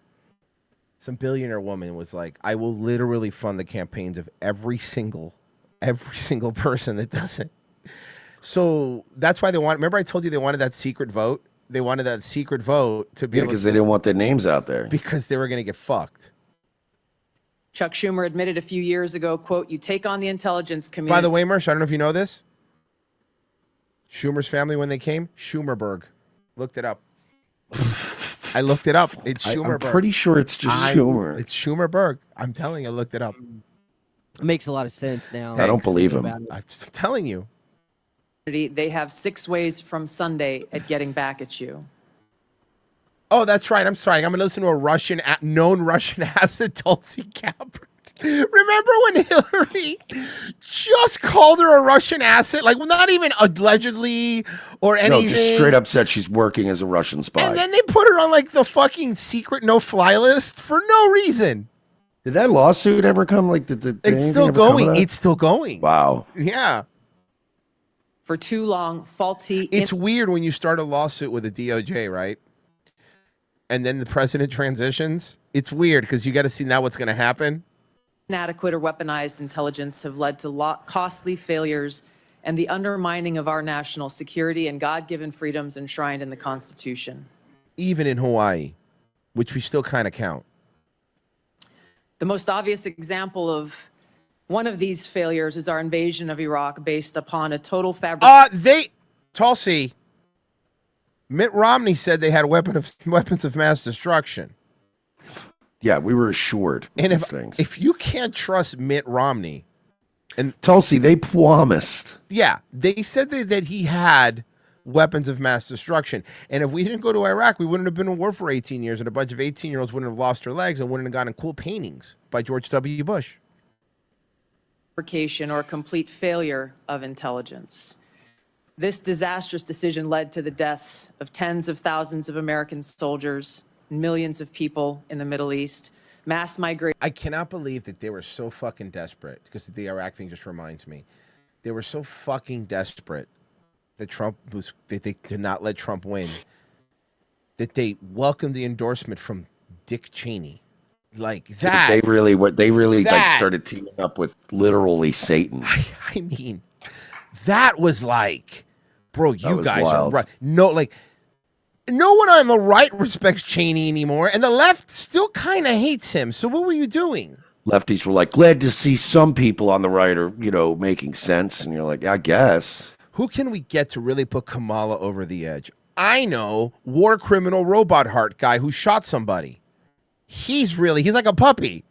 Some billionaire woman was like, I will literally fund the campaigns of every single person that doesn't. So that's why they want, remember I told you they wanted that secret vote? They wanted that secret vote to be able because they didn't want their names out there. Because they were going to get fucked. Chuck Schumer admitted a few years ago, quote, you take on the intelligence community. By the way, Mersh, I don't know if you know this. Schumer's family, when they came, Schumerberg. Looked it up. I looked it up. It's Schumerberg. I'm pretty sure it's just Schumer. It's Schumerberg. I'm telling you, I looked it up. It makes a lot of sense now. I don't believe him. I'm telling you. They have 6 ways from Sunday at getting back at you. Oh, that's right. I'm sorry. I'm going to listen to a known Russian asset, Tulsi Gabbard. Remember when Hillary just called her a Russian asset? Like, not even allegedly or anything. No, just straight up said she's working as a Russian spy. And then they put her on like the fucking secret no-fly list for no reason. Did that lawsuit ever come? Like, did It's still going. It's still going. Wow. Yeah. For too long, faulty. It's weird when you start a lawsuit with the DOJ, right? And then the president transitions. It's weird because you got to see now what's going to happen. Inadequate or weaponized intelligence have led to costly failures and the undermining of our national security and God-given freedoms enshrined in the Constitution. Even in Hawaii, which we still kind of count. The most obvious example of one of these failures is our invasion of Iraq based upon a total Tulsi, Mitt Romney said they had weapons of mass destruction. Yeah, we were assured. And things. if you can't trust Mitt Romney, and Tulsi, they promised. Yeah, they said that he had weapons of mass destruction. And if we didn't go to Iraq, we wouldn't have been in war for 18 years, and a bunch of 18-year-olds wouldn't have lost their legs and wouldn't have gotten cool paintings by George W. Bush. Or complete failure of intelligence. This disastrous decision led to the deaths of tens of thousands of American soldiers, millions of people in the Middle East, mass migration. I cannot believe that they were so fucking desperate, because the Iraq thing just reminds me. They were so fucking desperate that they did not let Trump win, that they welcomed the endorsement from Dick Cheney. Like that. They really like started teaming up with literally Satan. I mean, that was like, bro, you guys wild. are right. No, like, no one on the right respects Cheney anymore, and the left still kind of hates him. So what were you doing? Lefties were like, glad to see some people on the right are, making sense. And you're like, I guess. Who can we get to really put Kamala over the edge? I know, war criminal robot heart guy who shot somebody. He's like a puppy.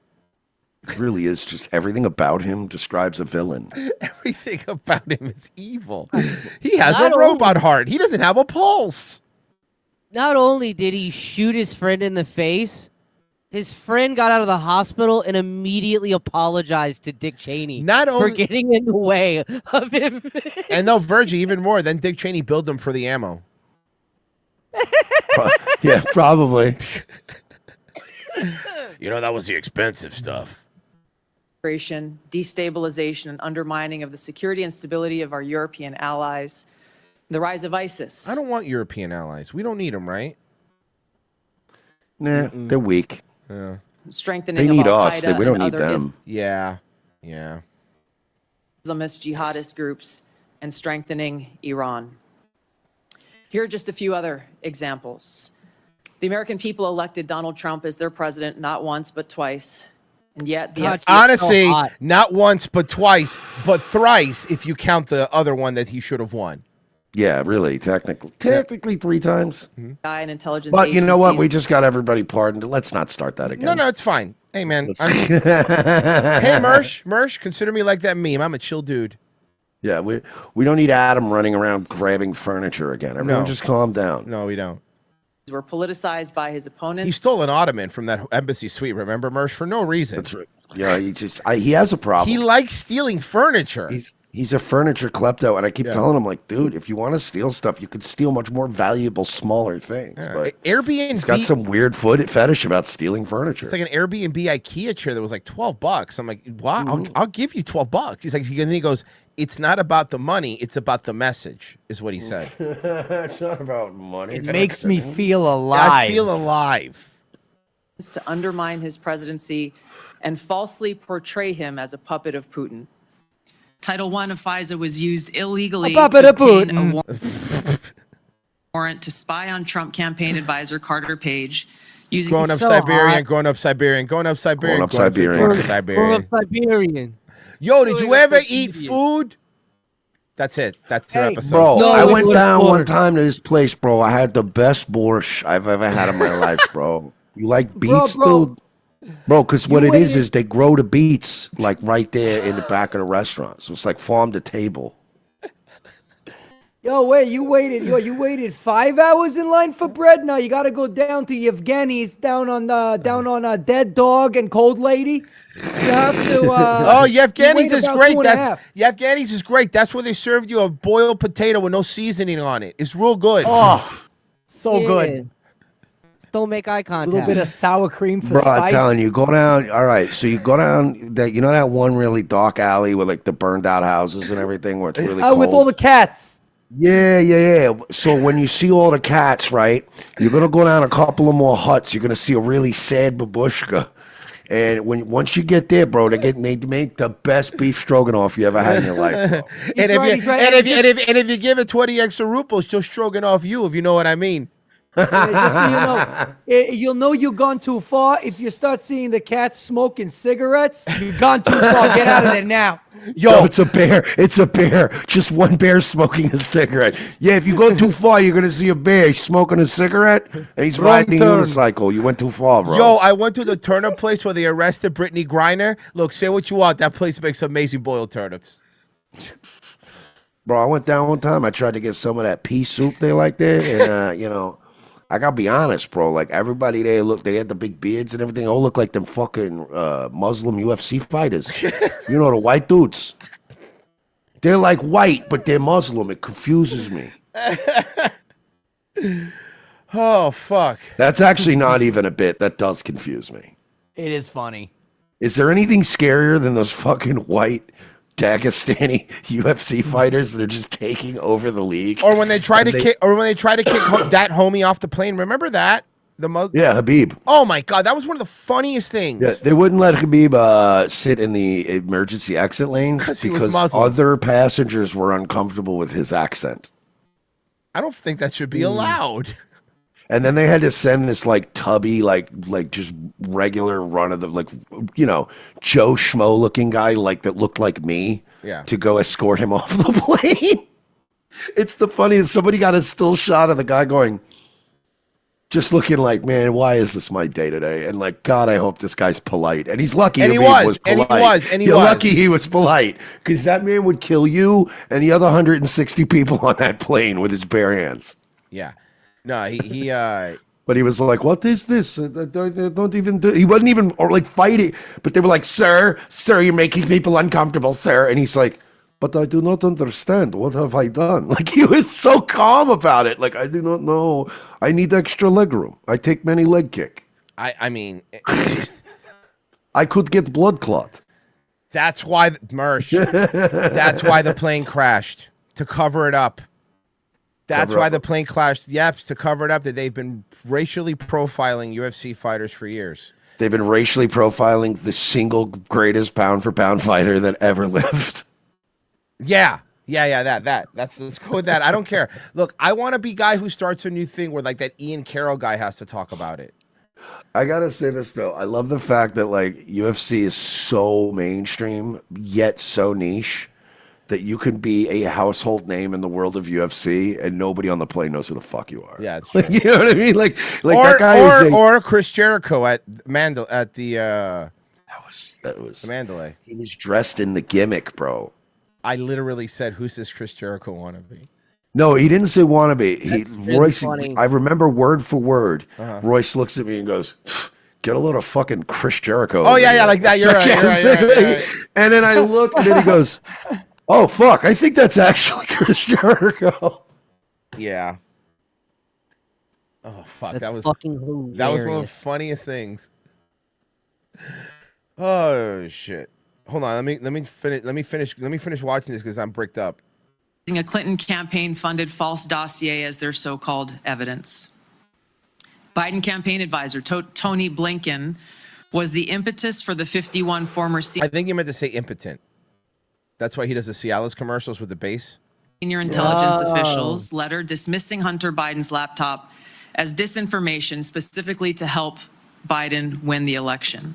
It really is just everything about him describes a villain. Everything about him is evil. He has a robot heart. He doesn't have a pulse. Not only did he shoot his friend in the face, his friend got out of the hospital and immediately apologized to Dick Cheney for getting in the way of him. And no, Virgie, even more. Then Dick Cheney billed them for the ammo. Yeah, probably. That was the expensive stuff. Destabilization and undermining of the security and stability of our European allies, the rise of ISIS. I don't want European allies. We don't need them, right? Nah, they're weak. Yeah. Strengthening they need of us. Al-Qaeda We don't and need other them. Yeah. Islamist jihadist groups and strengthening Iran. Here are just a few other examples. The American people elected Donald Trump as their president not once but twice. And yet honestly, not once but twice, but thrice if you count the other one that he should have won. Yeah, really, technically 3 times. And intelligence But you know what? agencies- We just got everybody pardoned. Let's not start that again. No, it's fine. Hey, man. Hey, Mersh, consider me like that meme. I'm a chill dude. Yeah, we don't need Adam running around grabbing furniture again. Everyone just calm down. No, we don't. were politicized by his opponents. He stole an ottoman from that embassy suite, remember, Mersh, for no reason. That's right. Yeah, he has a problem. He likes stealing furniture. He's a furniture klepto, and I keep telling him, like, dude, if you want to steal stuff, you could steal much more valuable, smaller things. But Airbnb, he's got some weird fetish about stealing furniture. It's like an Airbnb IKEA chair that was like $12. I'm like, wow, I'll give you $12. He's like, and he goes, it's not about the money, it's about the message, is what he said. It's not about money. It makes me feel alive. I feel alive. To undermine his presidency and falsely portray him as a puppet of Putin. Title I of FISA was used illegally to obtain a warrant to spy on Trump campaign advisor Carter Page. Going up Siberian. Yo, did you ever eat food That's it. That's your episode. Bro, No, I it's went with down water. one time to this place, bro. I had the best borscht I've ever had in my life, bro. You like beets, bro. dude? Bro, because what You it is waited- they grow the beets like right there in the back of the restaurant. So it's like farm to table. Yo, wait, you waited 5 hours in line for bread? Now you gotta go down to Yevgeny's down on Dead Dog and Cold Lady. You have to Oh, you Yevgeny's wait is about great. 2.5. Yevgeny's is great. That's where they served you a boiled potato with no seasoning on it. It's real good. Oh, so Yeah. good. Don't make eye A contact. little bit of sour cream for Bro, spice. I'm telling you, go down. All right, so you go down that that one really dark alley with like the burned out houses and everything where it's really cold. with all the cats. Yeah. So when you see all the cats, right, you're gonna go down a couple of more huts. You're gonna see a really sad babushka, and once you get there, bro, they make the best beef stroganoff you ever had in your life, bro. And if you give it 20 extra rubles, she'll stroganoff you, if you know what I mean. Yeah, just so you know, you'll know you've gone too far if you start seeing the cats smoking cigarettes. You've gone too far. Get out of there now. Yo, it's a bear. It's a bear. Just one bear smoking a cigarette. Yeah, if you go too far, you're gonna see a bear. He's smoking a cigarette and he's Wrong riding a turn. unicycle. You went too far, bro. Yo, I went to the turnip place where they arrested Brittany Griner. Look, say what you want. That place makes amazing boiled turnips. Bro, I went down one time. I tried to get some of that pea soup they like there, and I gotta be honest, bro. Like everybody there, they had the big beards and everything. All look like them fucking Muslim UFC fighters. You know, the white dudes. They're like white, but they're Muslim. It confuses me. Oh fuck. That's actually not even a bit. That does confuse me. It is funny. Is there anything scarier than those fucking white Dagestani UFC fighters that are just taking over the league? Or when they try to kick that homie off the plane. Remember that? Yeah, Habib. Oh my god, that was one of the funniest things. Yeah, they wouldn't let Habib sit in the emergency exit lanes 'Cause he was because Muslim. other passengers were uncomfortable with his accent. I don't think that should be allowed. And then they had to send this like tubby, like just regular run of the Joe Schmo looking guy that looked like me to go escort him off the plane. It's the funniest. Somebody got a still shot of the guy going, just looking like, man, why is this my day today? And like, God, I hope this guy's polite. And he's lucky. And he Habib was, polite. and he You're was. lucky he was polite because that man would kill you and the other 160 people on that plane with his bare hands. Yeah. No, he But he was like, what is this? Don't even do. He wasn't even fighting. But they were like, sir, you're making people uncomfortable, sir. And he's like, but I do not understand. What have I done? Like, he was so calm about it. Like, I do not know. I need extra leg room. I take many leg kick. I mean, I could get blood clot. that's why that's why the plane crashed, to cover it up. That's Cover why up. the plane crashed. Yep, to cover it up that they've been racially profiling UFC fighters for years. They've been racially profiling the single greatest pound for pound fighter that ever lived. Yeah. Let's go with that. I don't care. Look, I want to be guy who starts a new thing where like that Ian Carroll guy has to talk about it. I gotta say this though. I love the fact that like UFC is so mainstream yet so niche that you can be a household name in the world of UFC and nobody on the plane knows who the fuck you are. Yeah, it's true. Like, you know what I mean? Like or, that guy or, is or Chris Jericho at the that was the Mandalay. He was dressed in the gimmick, bro. I literally said, "Who's this Chris Jericho wannabe?" No, he didn't say wannabe. really Royce, funny. I remember word for word. Uh-huh. Royce looks at me and goes, "Get a load of fucking Chris Jericho." Oh over yeah, here." like that. You're right. You're right, you're right. And then I look, and then he goes, "Oh fuck! I think that's actually Chris Jericho." Yeah. Oh fuck! That's that was fucking that was one of the hilarious. funniest things. Oh shit! Hold on. Let me finish watching this because I'm bricked up. A Clinton campaign funded false dossier as their so-called evidence. Biden campaign advisor Tony Blinken was the impetus for the 51 former I think you meant to say impotent. That's why he does the Cialis commercials with the bass. senior intelligence officials letter dismissing Hunter Biden's laptop as disinformation specifically to help Biden win the election.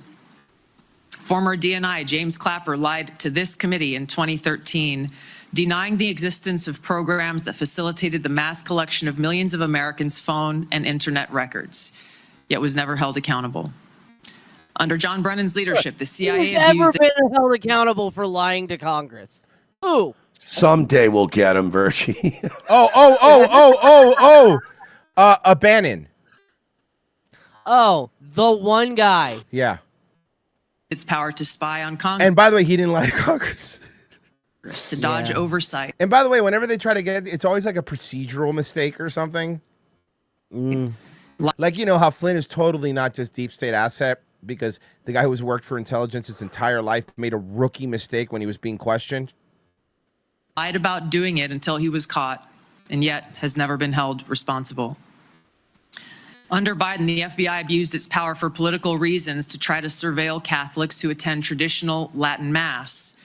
Former DNI James Clapper lied to this committee in 2013, denying the existence of programs that facilitated the mass collection of millions of Americans' phone and internet records, yet was never held accountable. Under John Brennan's leadership, the CIA Who's ever abused been held accountable for lying to Congress? Who? Someday we'll get him, Virgie. Bannon. Oh, the one guy. Yeah. its power to spy on Congress. And by the way, he didn't lie to Congress. To dodge oversight. And by the way, whenever they try to get it, it's always like a procedural mistake or something. Like, you know, how Flynn is totally not just deep state asset because the guy who's worked for intelligence his entire life made a rookie mistake when he was being questioned. Lied about doing it until he was caught, and yet has never been held responsible. Under Biden, the FBI abused its power for political reasons to try to surveil Catholics who attend traditional Latin Mass,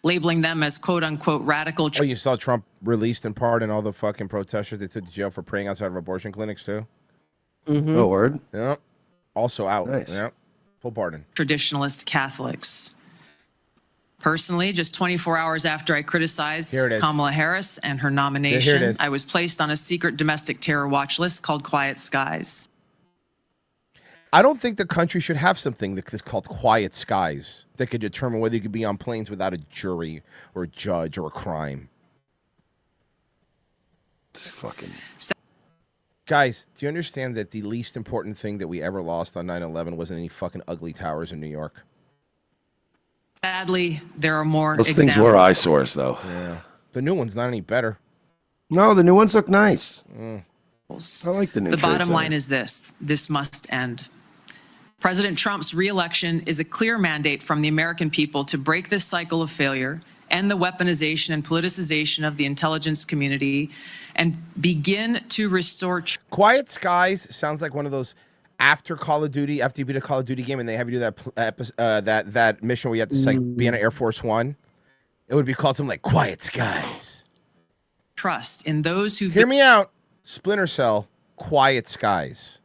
labeling them as quote-unquote radical. Oh, you saw Trump released and pardon all the fucking protesters they took to jail for praying outside of abortion clinics, too? Oh, word? Yeah. Also out. Nice. Yeah. Full pardon. Traditionalist Catholics. Personally, just 24 hours after I criticized Here it is. Kamala Harris and her Here it nomination, is. I was placed on a secret domestic terror watch list called Quiet Skies. I don't think the country should have something that's called quiet skies that could determine whether you could be on planes without a jury or a judge or a crime. It's fucking... Guys, do you understand that the least important thing that we ever lost on 9/11 wasn't any fucking ugly towers in New York? Sadly, there are more Those examples. things were eyesores, though. Yeah. The new one's not any better. No, the new ones look nice. Mm. I like the new The Trade bottom Center. line is this: this must end. President Trump's reelection is a clear mandate from the American people to break this cycle of failure, end the weaponization and politicization of the intelligence community, and begin to restore... Quiet Skies sounds like one of those after Call of Duty, after you beat a Call of Duty game and they have you do that mission where you have to be on Air Force One. It would be called something like Quiet Skies. Trust in those who... Hear me out. Splinter Cell, Quiet Skies.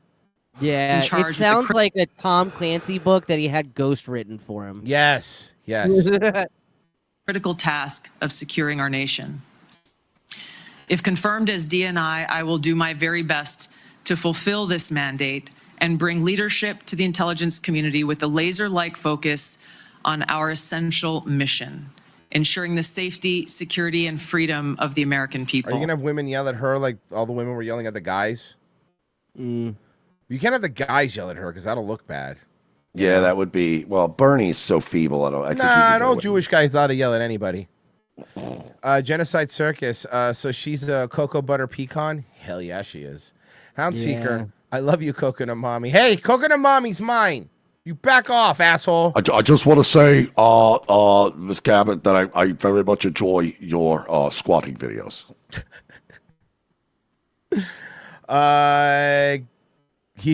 Yeah, charge it with the sounds like a Tom Clancy book that he had ghost written for him. Yes, yes. critical task of securing our nation. If confirmed as DNI, I will do my very best to fulfill this mandate and bring leadership to the intelligence community with a laser-like focus on our essential mission, ensuring the safety, security, and freedom of the American people. Are you going to have women yell at her like all the women were yelling at the guys? You can't have the guys yell at her because that'll look bad. Yeah, that would be... Well, Bernie's so feeble. I think Nah, no Jewish guy's allowed to yell at anybody. Genocide Circus. So she's a cocoa butter pecan? Hell yeah, she is. Hound Seeker. I love you, Coconut Mommy. Hey, Coconut Mommy's mine. You back off, asshole. I just want to say, Ms. Gabbard, that I very much enjoy your squatting videos.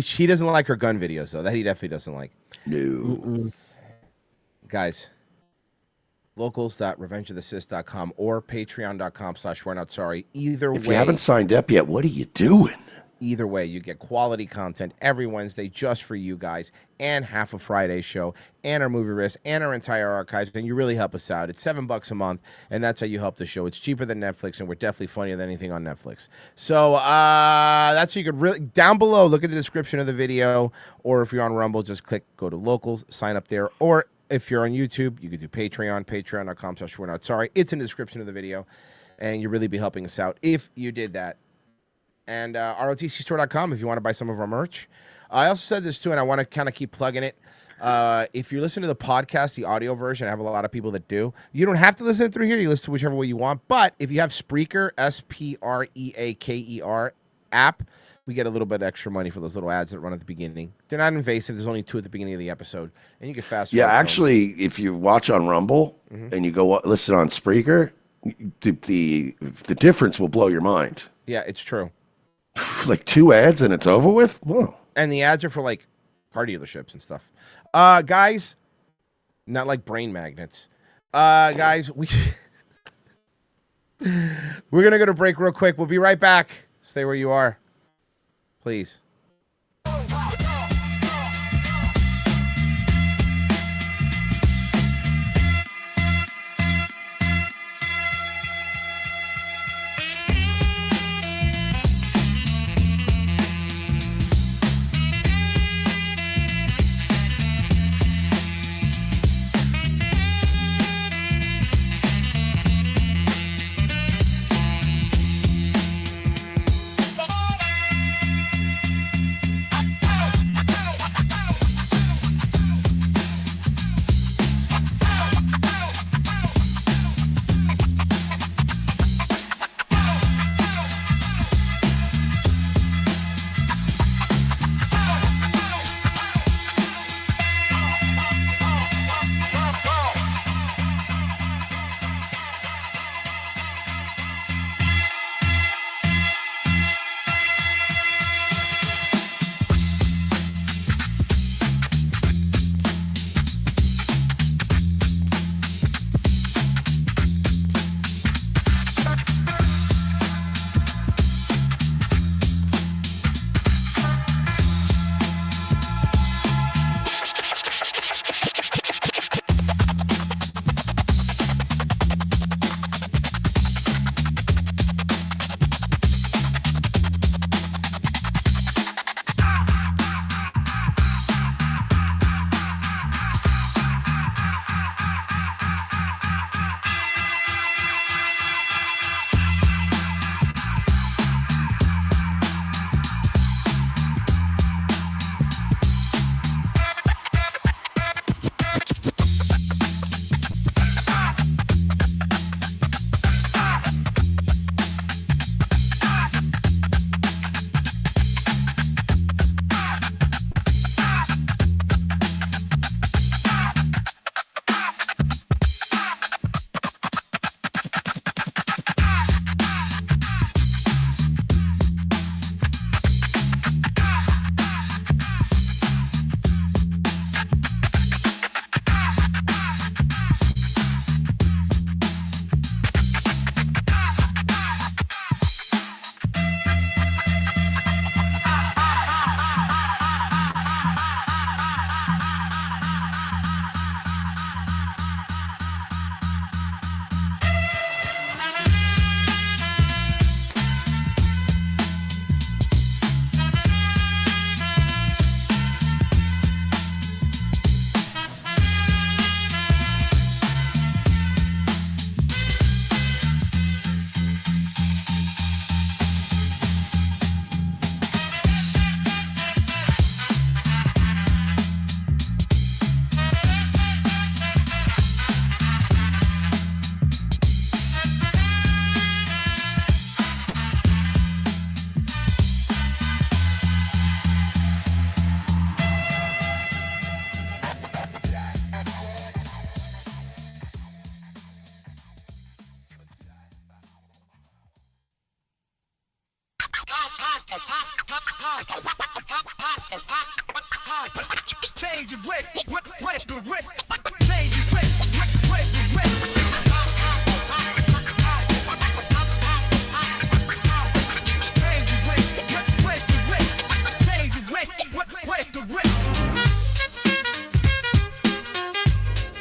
She doesn't like her gun videos, though. That he definitely doesn't like. No. Guys, locals.revengeofthesis.com or patreon.com/we're-not-sorry. Either way. If you haven't signed up yet, what are you doing? Either way, you get quality content every Wednesday just for you guys, and half a Friday show, and our movie list, and our entire archives, and you really help us out. It's $7 a month, and that's how you help the show. It's cheaper than Netflix, and we're definitely funnier than anything on Netflix. So that's so you could really down below. Look at the description of the video, or if you're on Rumble, just go to Locals, sign up there, or if you're on YouTube, you could do Patreon, patreon.com/we're-not-sorry. It's in the description of the video, and you'd really be helping us out if you did that. And ROTCstore.com if you want to buy some of our merch. I also said this too, and I want to kind of keep plugging it. If you listen to the podcast, the audio version, I have a lot of people that do. You don't have to listen it through here. You listen to whichever way you want. But if you have Spreaker, Spreaker app, we get a little bit extra money for those little ads that run at the beginning. They're not invasive. There's only 2 at the beginning of the episode. And you get fast. Yeah, actually, if you watch on Rumble and you go listen on Spreaker, the difference will blow your mind. Yeah, it's true. Like 2 ads and it's over with? Whoa. And the ads are for like car dealerships and stuff. Guys, not like brain magnets. Guys, we're going to go to break real quick. We'll be right back. Stay where you are. Please.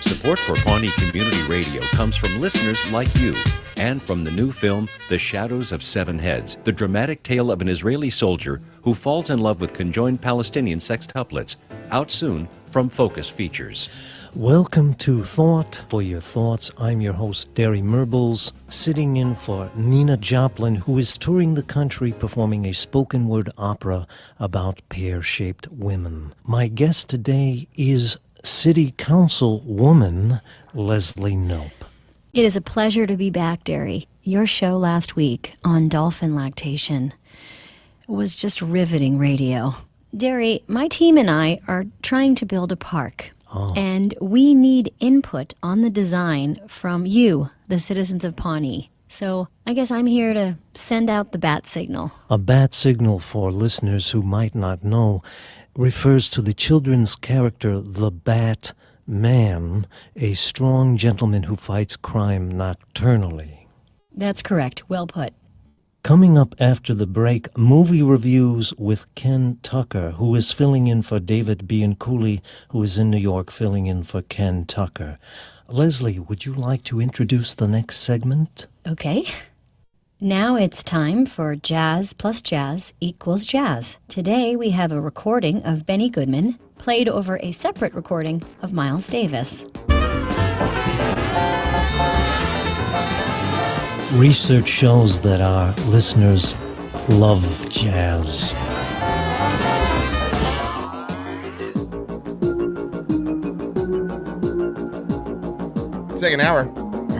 Support for Pawnee Community Radio comes from listeners like you and from the new film, The Shadows of Seven Heads, the dramatic tale of an Israeli soldier who falls in love with conjoined Palestinian sextuplets, out soon from Focus Features. Welcome to Thought for Your Thoughts. I'm your host, Derry Merbles, sitting in for Nina Joplin, who is touring the country performing a spoken word opera about pear-shaped women. My guest today is City Councilwoman Leslie Knope. It is a pleasure to be back, Derry. Your show last week on dolphin lactation was just riveting radio. Derry, my team and I are trying to build a park. And we need input on the design from you, the citizens of Pawnee. So I guess I'm here to send out the bat signal. A bat signal, for listeners who might not know, refers to the children's character, the Bat Man, a strong gentleman who fights crime nocturnally. That's correct. Well put. Coming up after the break, movie reviews with Ken Tucker, who is filling in for David Bianculli, who is in New York filling in for Ken Tucker. Leslie, would you like to introduce the next segment? Okay. Now it's time for Jazz plus Jazz equals Jazz. Today we have a recording of Benny Goodman played over a separate recording of Miles Davis. Research shows that our listeners love jazz. Second hour.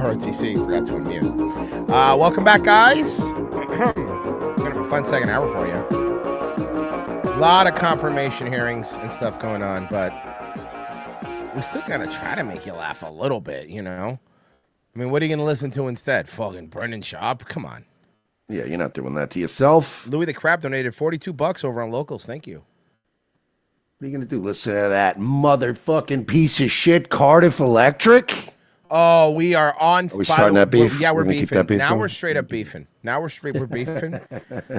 ROTC, forgot to unmute. Welcome back, guys. We're going to have a fun second hour for you. A lot of confirmation hearings and stuff going on, but we still got to try to make you laugh a little bit, you know? I mean, what are you going to listen to instead? Fucking Brendan Schaub? Come on. Yeah, you're not doing that to yourself. Louis the Crab donated $42 over on Locals. Thank you. What are you going to do? Listen to that motherfucking piece of shit, Cardiff Electric? Oh, we are on. Are we starting that beef? Yeah, we're We're gonna keep beefing. that beef Now going? we're straight up beefing. We're beefing.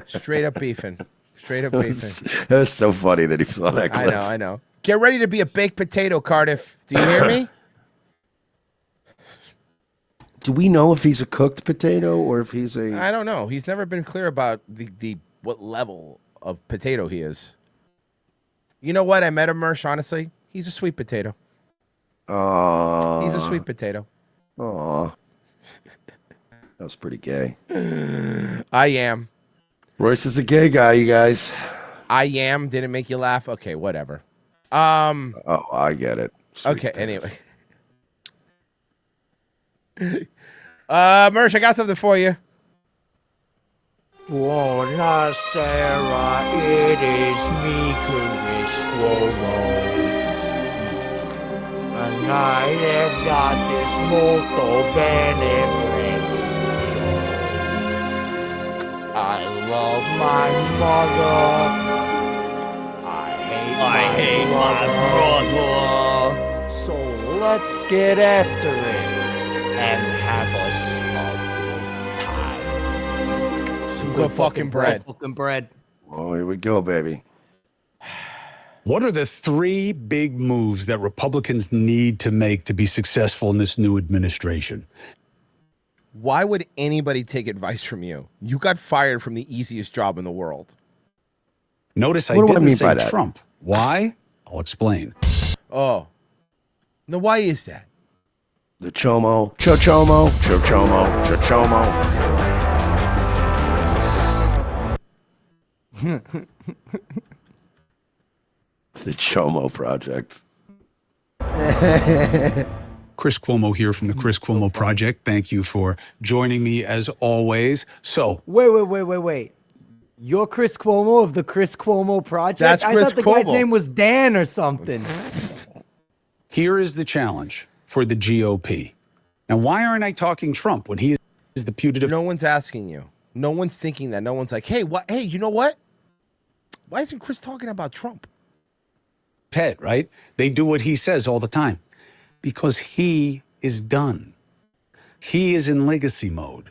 Straight up beefing. Straight up beefing. That was so funny that he saw that clip. I know. Get ready to be a baked potato, Cardiff. Do you hear me? Do we know if he's a cooked potato or if he's a... I don't know. He's never been clear about the what level of potato he is. You know what? I met him, Mersh, honestly. He's a sweet potato. He's a sweet potato. Aw. That was pretty gay. I am. Royce is a gay guy, you guys. I am. Didn't make you laugh? Okay, whatever. Oh, I get it. Sweet Okay, potatoes. anyway. Mersh, I got something for you. Buona sera, it is me, Chris Cuomo. And I have got this molto bene preso. I love my mother. I hate my brother. So let's get after it and have us a good time. Some good fucking bread. Fucking bread. Oh, here we go, baby. What are the three big moves that Republicans need to make to be successful in this new administration? Why would anybody take advice from you? You got fired from the easiest job in the world. Notice I What do I didn't mean say by that? Trump. Why? I'll explain. Oh. No, why is that? The Chomo. Chochomo. Chochomo. Chochomo. The Chomo Project. Chris Cuomo here from the Chris Cuomo Project. Thank you for joining me as always. So, Wait. You're Chris Cuomo of the Chris Cuomo Project? That's I Chris thought the guy's Cuomo. name was Dan or something. here is the challenge for the GOP. And why aren't I talking Trump when he is the putative? No one's asking you. No one's thinking that. No one's like, hey, what? Hey, you know what? Why isn't Chris talking about Trump? Head, right? They do what he says all the time because he is done. He is in legacy mode.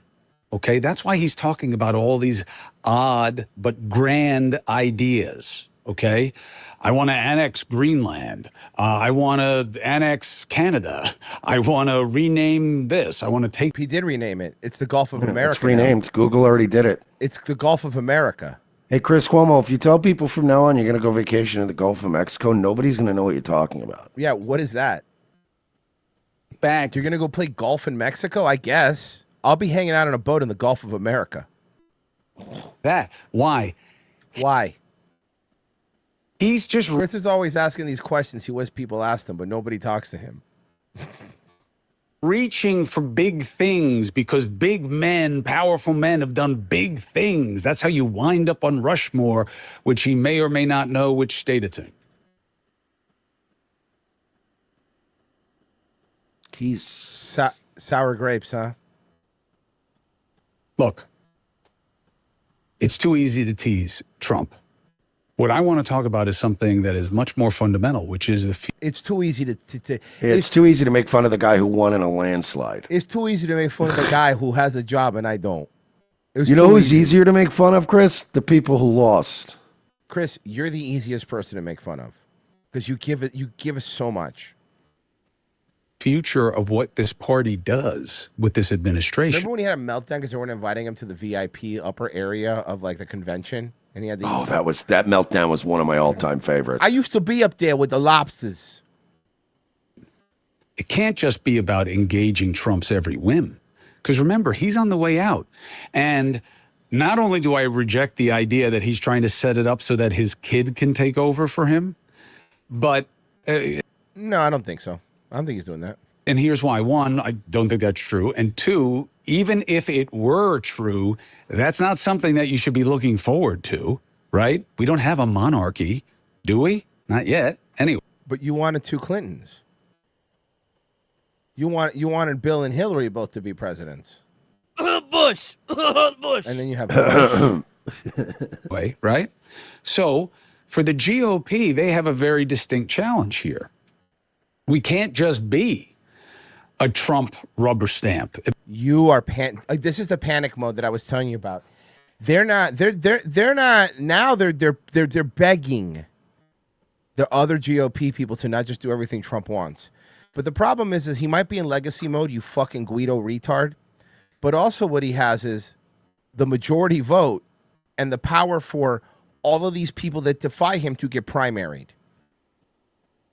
Okay, that's why he's talking about all these odd but grand ideas. Okay, I want to annex Greenland. I want to annex Canada. I want to rename this. I want to take. He did rename it. It's the Gulf of America. It's renamed. now. Google already did it. It's the Gulf of America. Hey, Chris Cuomo, if you tell people from now on you're going to go vacation in the Gulf of Mexico, nobody's going to know what you're talking about. Yeah, what is that? Back. You're going to go play golf in Mexico? I guess. I'll be hanging out on a boat in the Gulf of America. That. Why? Why? He's just... Chris is always asking these questions. He wishes people asked him, but nobody talks to him. Reaching for big things because big men, powerful men have done big things. That's how you wind up on Rushmore, which he may or may not know which state it's in. He's sour grapes, huh? Look, it's too easy to tease Trump. What I want to talk about is something that is much more fundamental, which is the... It's too easy to it's too easy to make fun of the guy who won in a landslide. It's too easy to make fun of the guy who has a job and I don't. You know who's easier to make fun of, Chris? The people who lost. Chris, you're the easiest person to make fun of because you give us so much. Future of what this party does with this administration. Remember when he had a meltdown because they weren't inviting him to the VIP upper area of like the convention, and he had the that meltdown was one of my all-time favorites. I used to be up there with the lobsters. It can't just be about engaging Trump's every whim. Because remember, he's on the way out. And not only do I reject the idea that he's trying to set it up so that his kid can take over for him, but... no, I don't think so. I don't think he's doing that. And here's why. One, I don't think that's true. And two, even if it were true, that's not something that you should be looking forward to, right? We don't have a monarchy, do we? Not yet. Anyway. But you wanted two Clintons. You wanted Bill and Hillary both to be presidents. Bush. Bush. And then you have Bush. Way, right? So for the GOP, they have a very distinct challenge here. We can't just be a Trump rubber stamp. You are this is the panic mode that I was telling you about. They're not now they're begging the other GOP people to not just do everything Trump wants. But the problem is he might be in legacy mode, you fucking Guido retard. But also what he has is the majority vote and the power for all of these people that defy him to get primaried.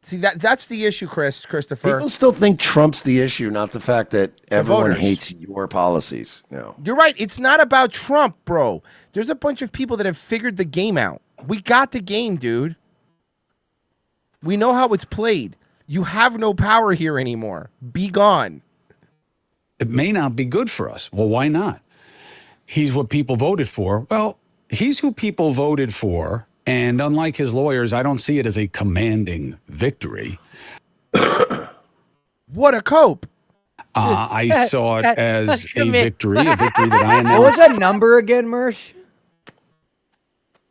See, that's the issue, Christopher. People still think Trump's the issue, not the fact that everyone voters. hates your policies. No. You're right. It's not about Trump, bro. There's a bunch of people that have figured the game out. We got the game, dude. We know how it's played. You have no power here anymore. Be gone. It may not be good for us. Well, why not? He's what people voted for. Well, he's who people voted for. And unlike his lawyers, I don't see it as a commanding victory. What a cope. I saw it as a victory that I announced. What was that number again, Mersh?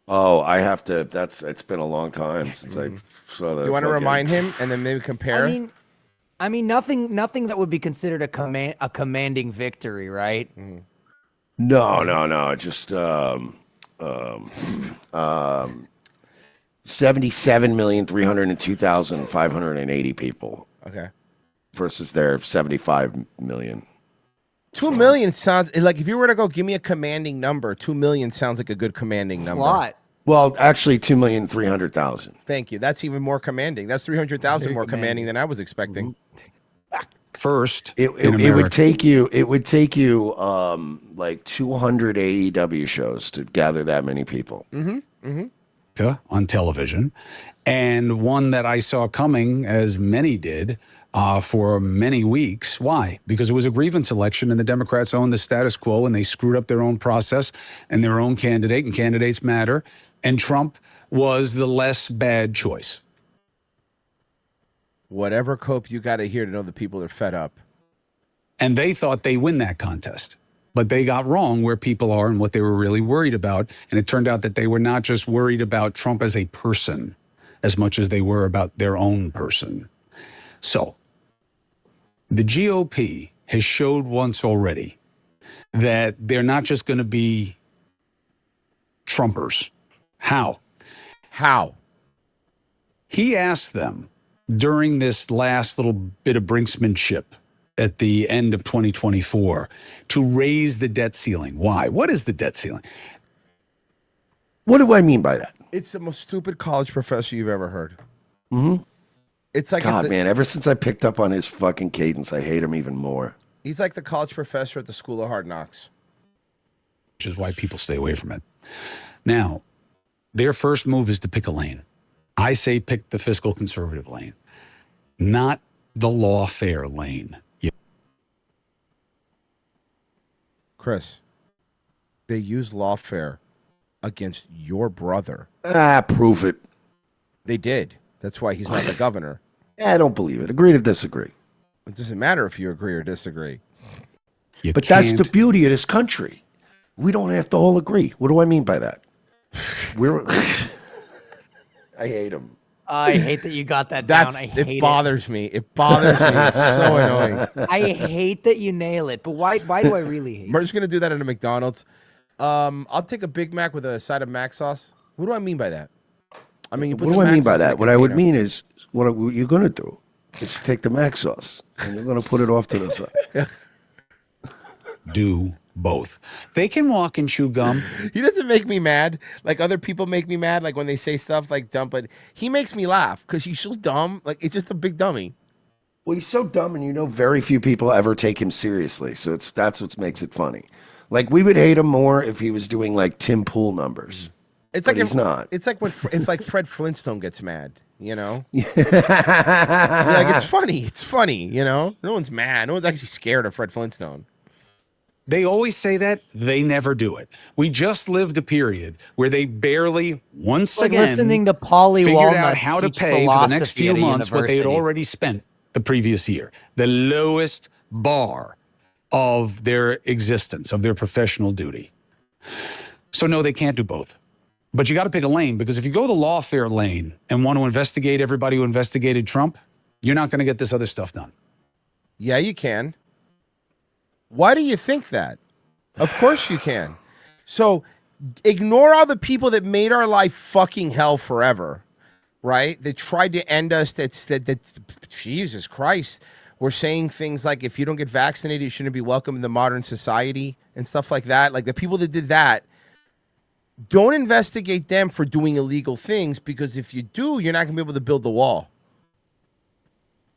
Oh, I have to. It's been a long time since I saw that. Do you want to remind him and then maybe compare? I mean, nothing that would be considered a commanding victory, right? No. Just 77,302,580 people. Okay. Versus their 75 million. 2 million sounds like if you were to go give me a commanding number, 2 million sounds like a good commanding number. Lot. Well, actually 2,300,000. Thank you. That's even more commanding. That's 300,000 more commanding than I was expecting. First, it would take you like 200 AEW shows to gather that many people. On television, and one that I saw coming, as many did, for many weeks. Why? Because it was a grievance election and the Democrats owned the status quo and they screwed up their own process and their own candidate, and candidates matter, and Trump was the less bad choice. Whatever cope you got to hear to know the people are fed up. And they thought they win that contest. But they got wrong where people are and what they were really worried about. And it turned out that they were not just worried about Trump as a person as much as they were about their own person. So the GOP has showed once already that they're not just going to be Trumpers. How? He asked them during this last little bit of brinksmanship at the end of 2024 to raise the debt ceiling. Why? What is the debt ceiling? What do I mean by that? It's the most stupid college professor you've ever heard. Mm-hmm. It's like God, man, ever since I picked up on his fucking cadence, I hate him even more. He's like the college professor at the School of Hard Knocks. Which is why people stay away from it. Now, their first move is to pick a lane. I say pick the fiscal conservative lane, not the lawfare lane. Chris, they use lawfare against your brother. Prove it. They did. That's why he's not the governor. I don't believe it. Agree to disagree. It doesn't matter if you agree or disagree. But that's the beauty of this country. We don't have to all agree. What do I mean by that? I hate him. I hate that you got that down. I hate it. Bothers me. It bothers me. It's so annoying. I hate that you nail it, but why do I really hate it? We're just gonna do that at a McDonald's. I'll take a Big Mac with a side of Mac sauce. What do I mean by that? I mean, you put what the do I Mac mean by sauce in a that? What I would container. mean is, what you're going to do is take the Mac sauce and you're going to put it off to the side. Do both. They can walk and chew gum. He doesn't make me mad like other people make me mad, like when they say stuff like dumb, but he makes me laugh because he's so dumb. Like, it's just a big dummy. Well, he's so dumb, and you know very few people ever take him seriously. So that's what makes it funny. Like, we would hate him more if he was doing like Tim Pool numbers. It's but like he's not. It's like if like Fred Flintstone gets mad, you know? Like, it's funny. It's funny, you know? No one's mad. No one's actually scared of Fred Flintstone. They always say that. They never do it. We just lived a period where they barely, once Like again, listening to Polly figured out Walnuts how to teach pay for the next philosophy few at a months what they had university. already spent the previous year. The lowest bar of their existence, of their professional duty. So no, they can't do both. But you got to pick a lane, because if you go the lawfare lane and want to investigate everybody who investigated Trump, you're not going to get this other stuff done. Yeah, you can. Why do you think that? Of course you can. So ignore all the people that made our life fucking hell forever, right? That tried to end us. That Jesus Christ. We're saying things like, if you don't get vaccinated, you shouldn't be welcome in the modern society and stuff like that. Like, the people that did that, don't investigate them for doing illegal things, because if you do, you're not going to be able to build the wall.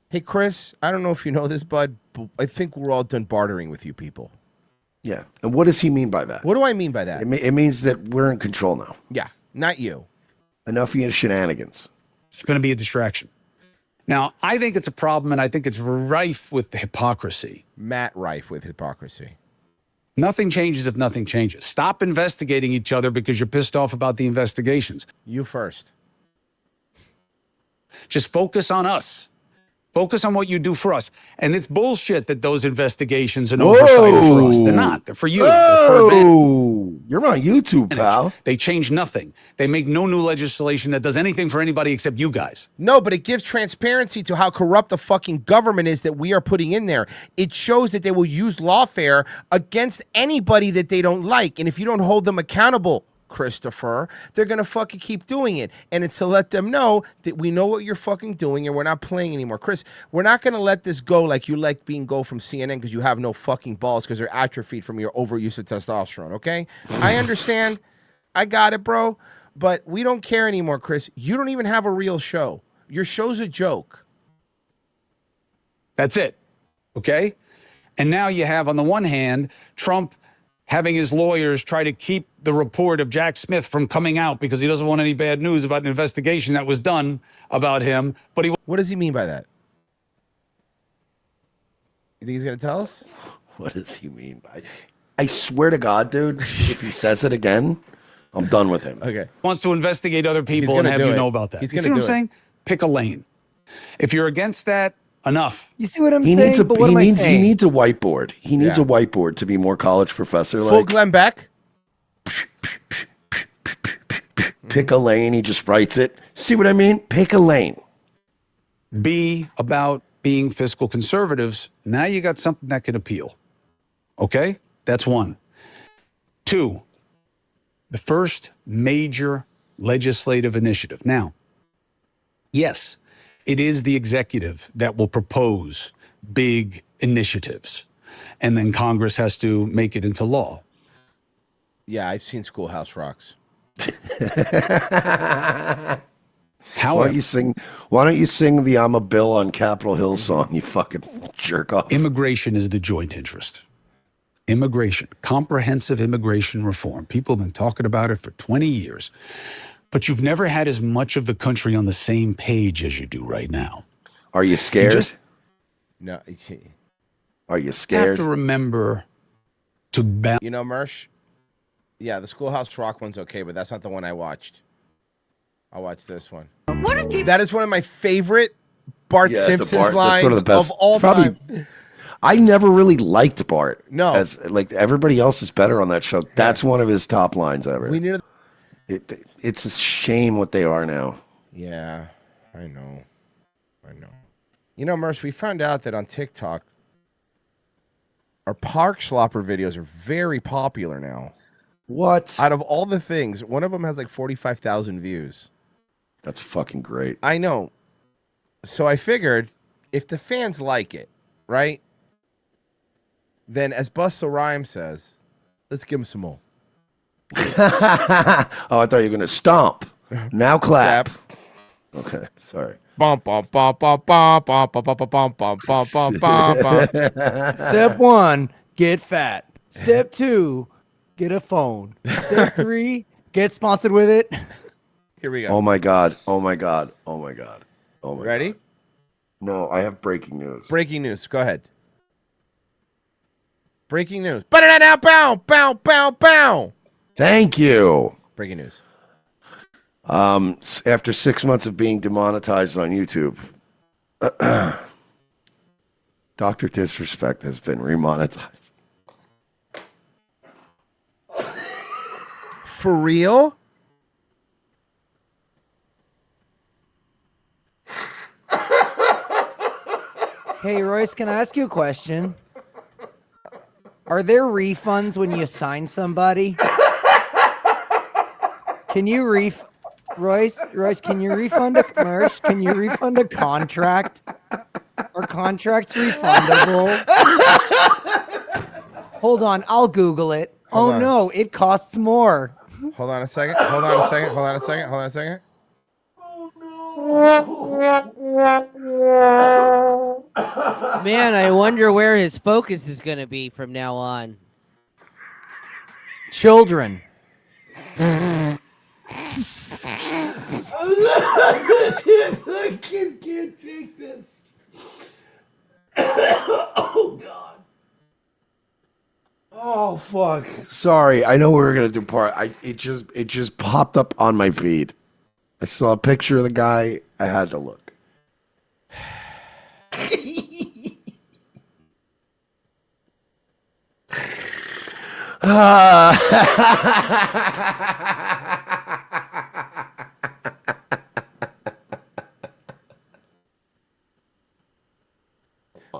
Hey, Chris, I don't know if you know this, bud, but I think we're all done bartering with you people. Yeah. And what does he mean by that? What do I mean by that? It means that we're in control now. Yeah, not you. Enough of your shenanigans. It's going to be a distraction. Now, I think it's a problem, and I think it's rife with hypocrisy. Matt rife with hypocrisy. Nothing changes if nothing changes. Stop investigating each other because you're pissed off about the investigations. You first. Just focus on us. Focus on what you do for us. And it's bullshit that those investigations and oversight are for us. They're not. They're for you. They're for event. You're on YouTube, pal. They change nothing. They make no new legislation that does anything for anybody except you guys. No, but it gives transparency to how corrupt the fucking government is that we are putting in there. It shows that they will use lawfare against anybody that they don't like. And if you don't hold them accountable, Christopher, they're going to fucking keep doing it. And it's to let them know that we know what you're fucking doing and we're not playing anymore. Chris, we're not going to let this go like you like being go from CNN because you have no fucking balls because they're atrophied from your overuse of testosterone, okay? I understand. I got it, bro. But we don't care anymore, Chris. You don't even have a real show. Your show's a joke. That's it. Okay? And now you have, on the one hand, Trump having his lawyers try to keep the report of Jack Smith from coming out because he doesn't want any bad news about an investigation that was done about him. But what does he mean by that? You think he's going to tell us? What does he mean by? I swear to God, dude, if he says it again, I'm done with him. Okay. Wants to investigate other people and have you know about that. He's You going see to what do I'm saying? Pick a lane. If you're against that, Enough. You see what I'm He saying? needs a But what he am I needs he saying? needs a whiteboard. He needs Yeah. a whiteboard to be more college professor Full like. Glenn Beck. Pick a lane. He just writes it. See what I mean? Pick a lane. Be about being fiscal conservatives. Now you got something that can appeal. Okay? That's one. Two, the first major legislative initiative. Now, yes, it is the executive that will propose big initiatives, and then Congress has to make it into law. Yeah, I've seen Schoolhouse Rocks. Why don't you sing? Why don't you sing the "I'm a Bill" on Capitol Hill song? You fucking jerk off. Immigration is the joint interest. Immigration, comprehensive immigration reform. People have been talking about it for 20 years, but you've never had as much of the country on the same page as you do right now. Are you scared? No. Are you You have scared? to remember to balance. You know, Mersh? Yeah, the Schoolhouse Rock one's okay, but that's not the one I watched. I watched this one. That is one of my favorite Bart Yeah, the Simpson's Bart- lines that's one of the best. of all Probably- time. I never really liked Bart. No. As like everybody else is better on that show. That's one of his top lines ever. We need It's a shame what they are now. Yeah, I know. You know, Mersh, we found out that on TikTok, our Park Schlopper videos are very popular now. What? Out of all the things, one of them has like 45,000 views. That's fucking great. I know. So I figured if the fans like it, right? Then, as Busta Rhymes says, let's give him some more. Oh, I thought you were going to stomp. Now clap. Okay, sorry. Bum, bum, bum, bum, bum, bum, bum, bum, bum, bum, bum, bum, bum. Step 1, get fat. Step 2, get a phone. Step 3, get sponsored with it. Here we go. Oh my God. Oh my God. Oh my God. Oh my Ready? God. No, I have breaking news. Breaking news. Go ahead. Breaking news. Ba-da-da-da, bow, bow, bow, bow. Thank you. Breaking news. After 6 months of being demonetized on YouTube, Dr. Disrespect has been remonetized. For real? Hey, Royce, can I ask you a question? Are there refunds when you sign somebody? Can you Royce, can you refund a Mersh? Can you refund a contract? Are contracts refundable? Hold on, I'll Google it. Hold Oh on. no, it costs more. Hold on a second. Hold on a second. Hold on a second. Hold on a second. Man, I wonder where his focus is going to be from now on. Children. I can't take this. Oh God. Oh fuck. Sorry, I know we were gonna do part. It just popped up on my feed. I saw a picture of the guy. I had to look.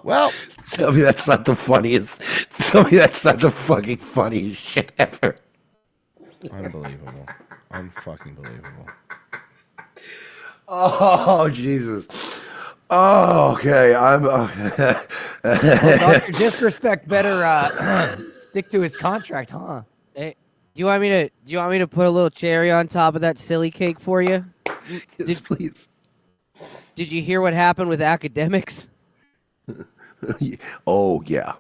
Well, tell me that's not the funniest. Tell me that's not the fucking funniest shit ever. Unbelievable. Unfucking believable. Oh Jesus. Oh, okay. I'm. Well, Dr. Disrespect better stick to his contract, huh? Hey, do you want me to put a little cherry on top of that silly cake for you? Yes, please. Did you hear what happened with academics? Oh yeah.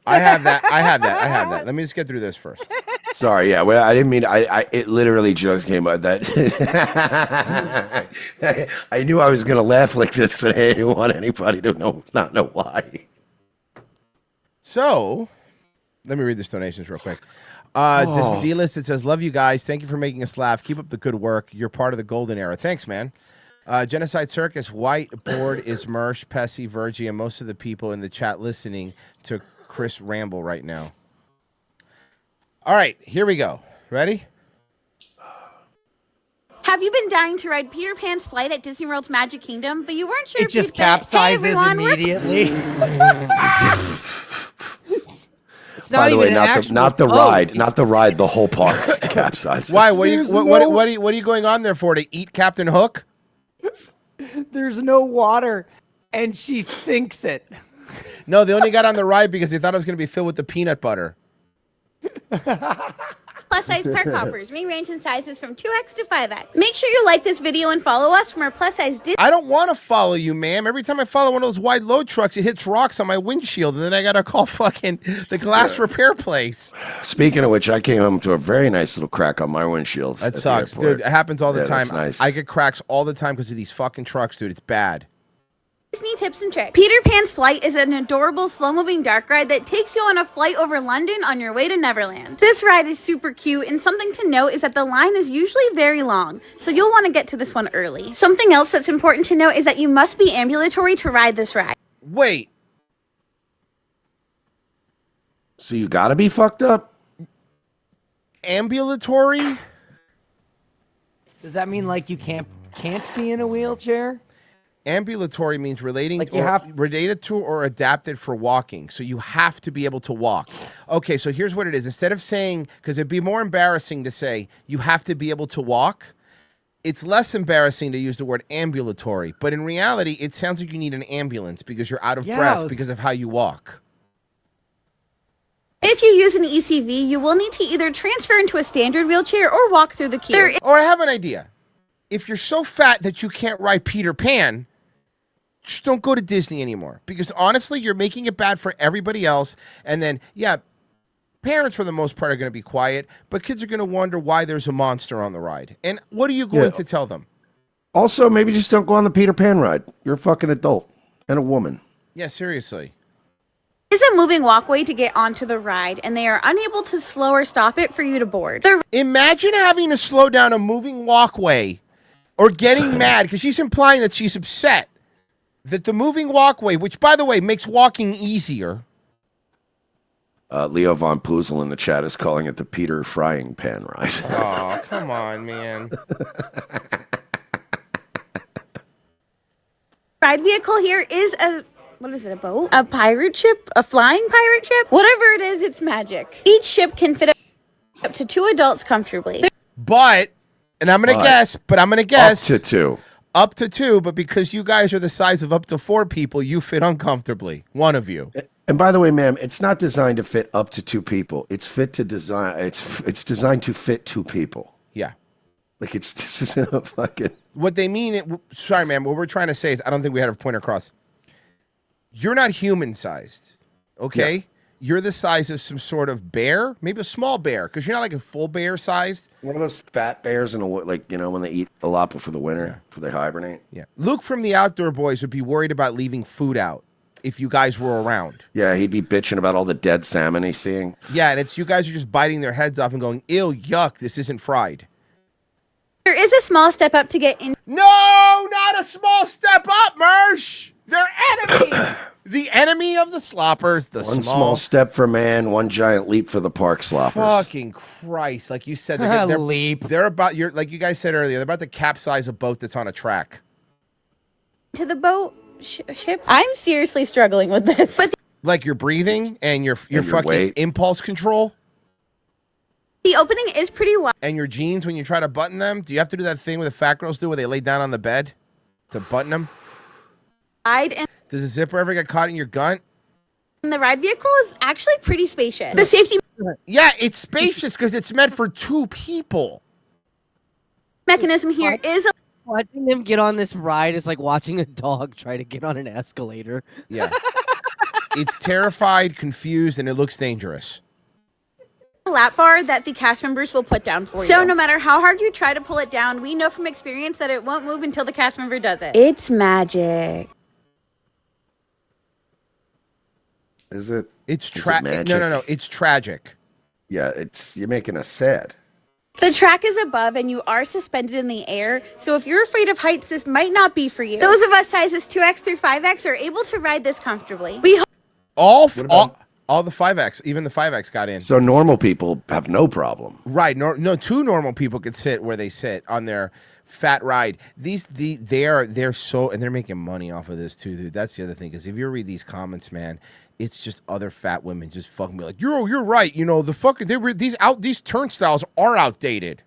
I have that. Let me just get through this first. Sorry, yeah. Well, I didn't mean. It literally just came out that. I knew I was gonna laugh like this, and I didn't want anybody to not know why. So, let me read this donations real quick. This D-list, it says, love you guys. Thank you for making us laugh. Keep up the good work. You're part of the golden era. Thanks, man. Genocide Circus, Whiteboard is Mersh, Pessy, Virgie, and most of the people in the chat listening to Chris ramble right now. All right, here we go. Ready? Have you been dying to ride Peter Pan's flight at Disney World's Magic Kingdom, but you weren't sure It if you'd just fit? Hey, capsizes everyone, we're- immediately. By the way, even an actual not the boat. ride, not the ride. The whole park capsizes. Why? What are you going on there for? To eat Captain Hook? There's no water, and she sinks it. No, they only got on the ride because they thought it was going to be filled with the peanut butter. Plus size park hoppers. We range in sizes from 2X to 5X. Make sure you like this video and follow us from our plus size I don't want to follow you, ma'am. Every time I follow one of those wide load trucks, it hits rocks on my windshield, and then I got to call fucking the glass repair place. Speaking of which, I came home to a very nice little crack on my windshield. That at the sucks, airport. dude. It happens all the Yeah, time. that's nice. I get cracks all the time because of these fucking trucks, dude. It's bad. Disney tips and tricks. Peter Pan's Flight is an adorable slow-moving dark ride that takes you on a flight over London on your way to Neverland. This ride is super cute, and something to note is that the line is usually very long, so you'll want to get to this one early. Something else that's important to note is that you must be ambulatory to ride this ride. Wait. So you got to be fucked up? Ambulatory? Does that mean like you can't be in a wheelchair? Ambulatory means related to or adapted for walking. So you have to be able to walk. Okay, so here's what it is. Instead of saying, because it'd be more embarrassing to say you have to be able to walk, it's less embarrassing to use the word ambulatory. But in reality, it sounds like you need an ambulance because you're out of breath because of how you walk. If you use an ECV, you will need to either transfer into a standard wheelchair or walk through the queue. Or I have an idea. If you're so fat that you can't ride Peter Pan, just don't go to Disney anymore. Because honestly, you're making it bad for everybody else. And then, yeah, parents for the most part are going to be quiet, but kids are going to wonder why there's a monster on the ride. And what are you going to tell them? Also, maybe just don't go on the Peter Pan ride. You're a fucking adult and a woman. Yeah, seriously. Is a moving walkway to get onto the ride, and they are unable to slow or stop it for you to board. Imagine having to slow down a moving walkway or getting mad because she's implying that she's upset that the moving walkway, which, by the way, makes walking easier. Leo Von Puzel in the chat is calling it the Peter Frying Pan ride. Oh, come on, man. Ride vehicle here is what is it, a boat? A pirate ship? A flying pirate ship? Whatever it is, it's magic. Each ship can fit up to 2 adults comfortably. But, and I'm going to guess. Up to 2. Up to 2, but because you guys are the size of up to 4 people, you fit uncomfortably. One of you. And by the way, ma'am, it's not designed to fit up to 2 people. It's it's designed to fit 2 people. Yeah. Like this isn't a fucking. What they mean, sorry, ma'am, what we're trying to say is, I don't think we had a point across. You're not human sized, okay? Yeah. You're the size of some sort of bear, maybe a small bear, because you're not like a full bear sized. One of those fat bears in a when they eat a lot before the winter, before they hibernate. Yeah. Luke from the Outdoor Boys would be worried about leaving food out if you guys were around. Yeah, he'd be bitching about all the dead salmon he's seeing. Yeah, and it's you guys are just biting their heads off and going, ew, yuck, this isn't fried. There is a small step up to get in. No, not a small step up, Mersh! They're enemies! The enemy of the sloppers, One small step for man, one giant leap for the park sloppers. Fucking Christ. Like you said, they're leap. They're about, like you guys said earlier, they're about to capsize a boat that's on a track. To the boat ship? I'm seriously struggling with this. But like your breathing and your fucking weight. Impulse control? The opening is pretty wide. And your jeans, when you try to button them, do you have to do that thing where the fat girls do where they lay down on the bed to button them? And Does the zipper ever get caught in your gut? the ride vehicle is actually pretty spacious. The safety Yeah, it's spacious because it's meant for 2 people. mechanism here is watching them get on this ride is like watching a dog try to get on an escalator. Yeah. It's terrified, confused, and it looks dangerous. a lap bar that the cast members will put down for you. So no matter how hard you try to pull it down, we know from experience that it won't move until the cast member does it. It's magic. Is it? It's magic? No. It's tragic. Yeah, you're making us sad. The track is above and you are suspended in the air, so if you're afraid of heights, this might not be for you. Those of us sizes 2X through 5X are able to ride this comfortably. We hope All the 5X, even the 5X got in. So normal people have no problem. Right. No, two normal people could sit where they sit on their fat ride. They're so, and they're making money off of this too, dude. That's the other thing, because if you read these comments, man, it's just other fat women just fucking be like, you're right. You know, the fucking these turnstiles are outdated.